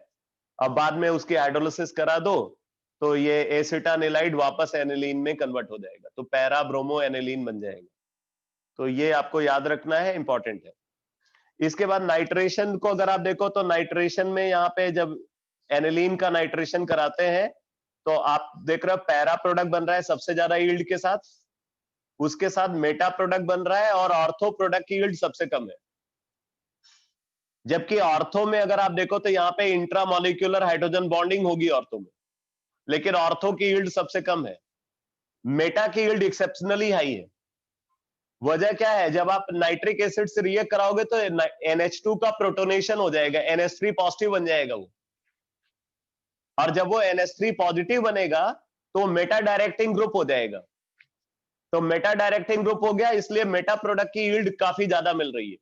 अब बाद में उसकी हाइड्रोलिसिस करा दो तो ये एसिटानिलाइड वापस एनिलीन में कन्वर्ट हो जाएगा, तो पैरा ब्रोमो एनिलीन बन जाएगा। तो ये आपको याद रखना है, इंपॉर्टेंट है। इसके बाद नाइट्रेशन को अगर आप देखो तो नाइट्रेशन में यहाँ पे जब एनिलीन का नाइट्रेशन कराते हैं तो आप देख रहे हो पैरा प्रोडक्ट बन रहा है सबसे ज्यादा यील्ड के साथ, उसके साथ मेटा प्रोडक्ट बन रहा है और ऑर्थो प्रोडक्ट की यील्ड सबसे कम है। जबकि ऑर्थो में अगर आप देखो तो यहाँ पे इंट्रामोलिक्यूलर हाइड्रोजन बॉन्डिंग होगी ऑर्थो में, लेकिन ऑर्थो की यील्ड सबसे कम है। मेटा की यील्ड एक्सेप्शनली हाई है। वजह क्या है, जब आप नाइट्रिक एसिड से रिएक्ट कराओगे तो NH2 का प्रोटोनेशन हो जाएगा, NH3 पॉजिटिव बन जाएगा वो, और जब वो NH3 पॉजिटिव बनेगा तो मेटा डायरेक्टिंग ग्रुप हो जाएगा। तो मेटा डायरेक्टिंग ग्रुप हो गया, इसलिए मेटा प्रोडक्ट की यील्ड काफी ज्यादा मिल रही है।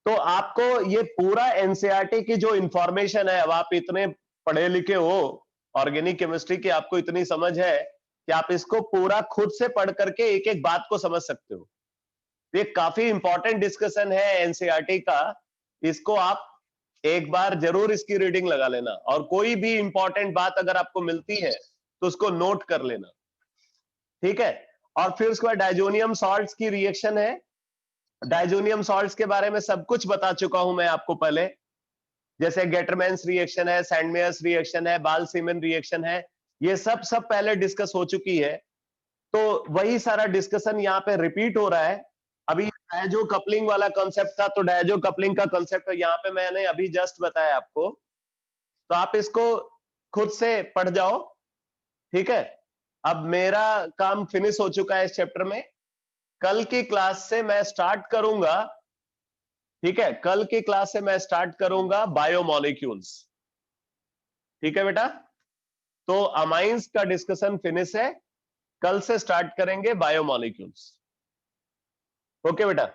तो आपको ये पूरा एनसीईआरटी की जो इंफॉर्मेशन है, अब आप इतने पढ़े लिखे हो ऑर्गेनिक केमिस्ट्री की, आपको इतनी समझ है कि आप इसको पूरा खुद से पढ़ करके एक एक बात को समझ सकते हो। ये काफी इंपॉर्टेंट डिस्कशन है एनसीईआरटी का, इसको आप एक बार जरूर इसकी रीडिंग लगा लेना, और कोई भी इंपॉर्टेंट बात अगर आपको मिलती है तो उसको नोट कर लेना, ठीक है। और फिर उसके बाद डायजोनियम सॉल्ट्स की रिएक्शन है। डायजोनियम सॉल्ट्स के बारे में सब कुछ बता चुका हूं मैं आपको पहले, जैसे गेटरमैन्स रिएक्शन है, सैंडमेयर्स रिएक्शन है, बाल सीमेन रिएक्शन है, ये सब पहले डिस्कस हो चुकी है। तो वही सारा डिस्कशन यहाँ पे रिपीट हो रहा है। अभी डायजो कपलिंग वाला कॉन्सेप्ट था, तो डायजो कपलिंग का कॉन्सेप्ट यहाँ पे मैंने अभी जस्ट बताया आपको, तो आप इसको खुद से पढ़ जाओ, ठीक है। अब मेरा काम फिनिश हो चुका है इस चैप्टर में। कल की क्लास से मैं स्टार्ट करूंगा, ठीक है, कल की क्लास से मैं स्टार्ट करूंगा बायोमोलिक्यूल्स, ठीक है बेटा। तो अमाइंस का डिस्कशन फिनिश है, कल से स्टार्ट करेंगे बायोमोलिक्यूल्स। ओके बेटा।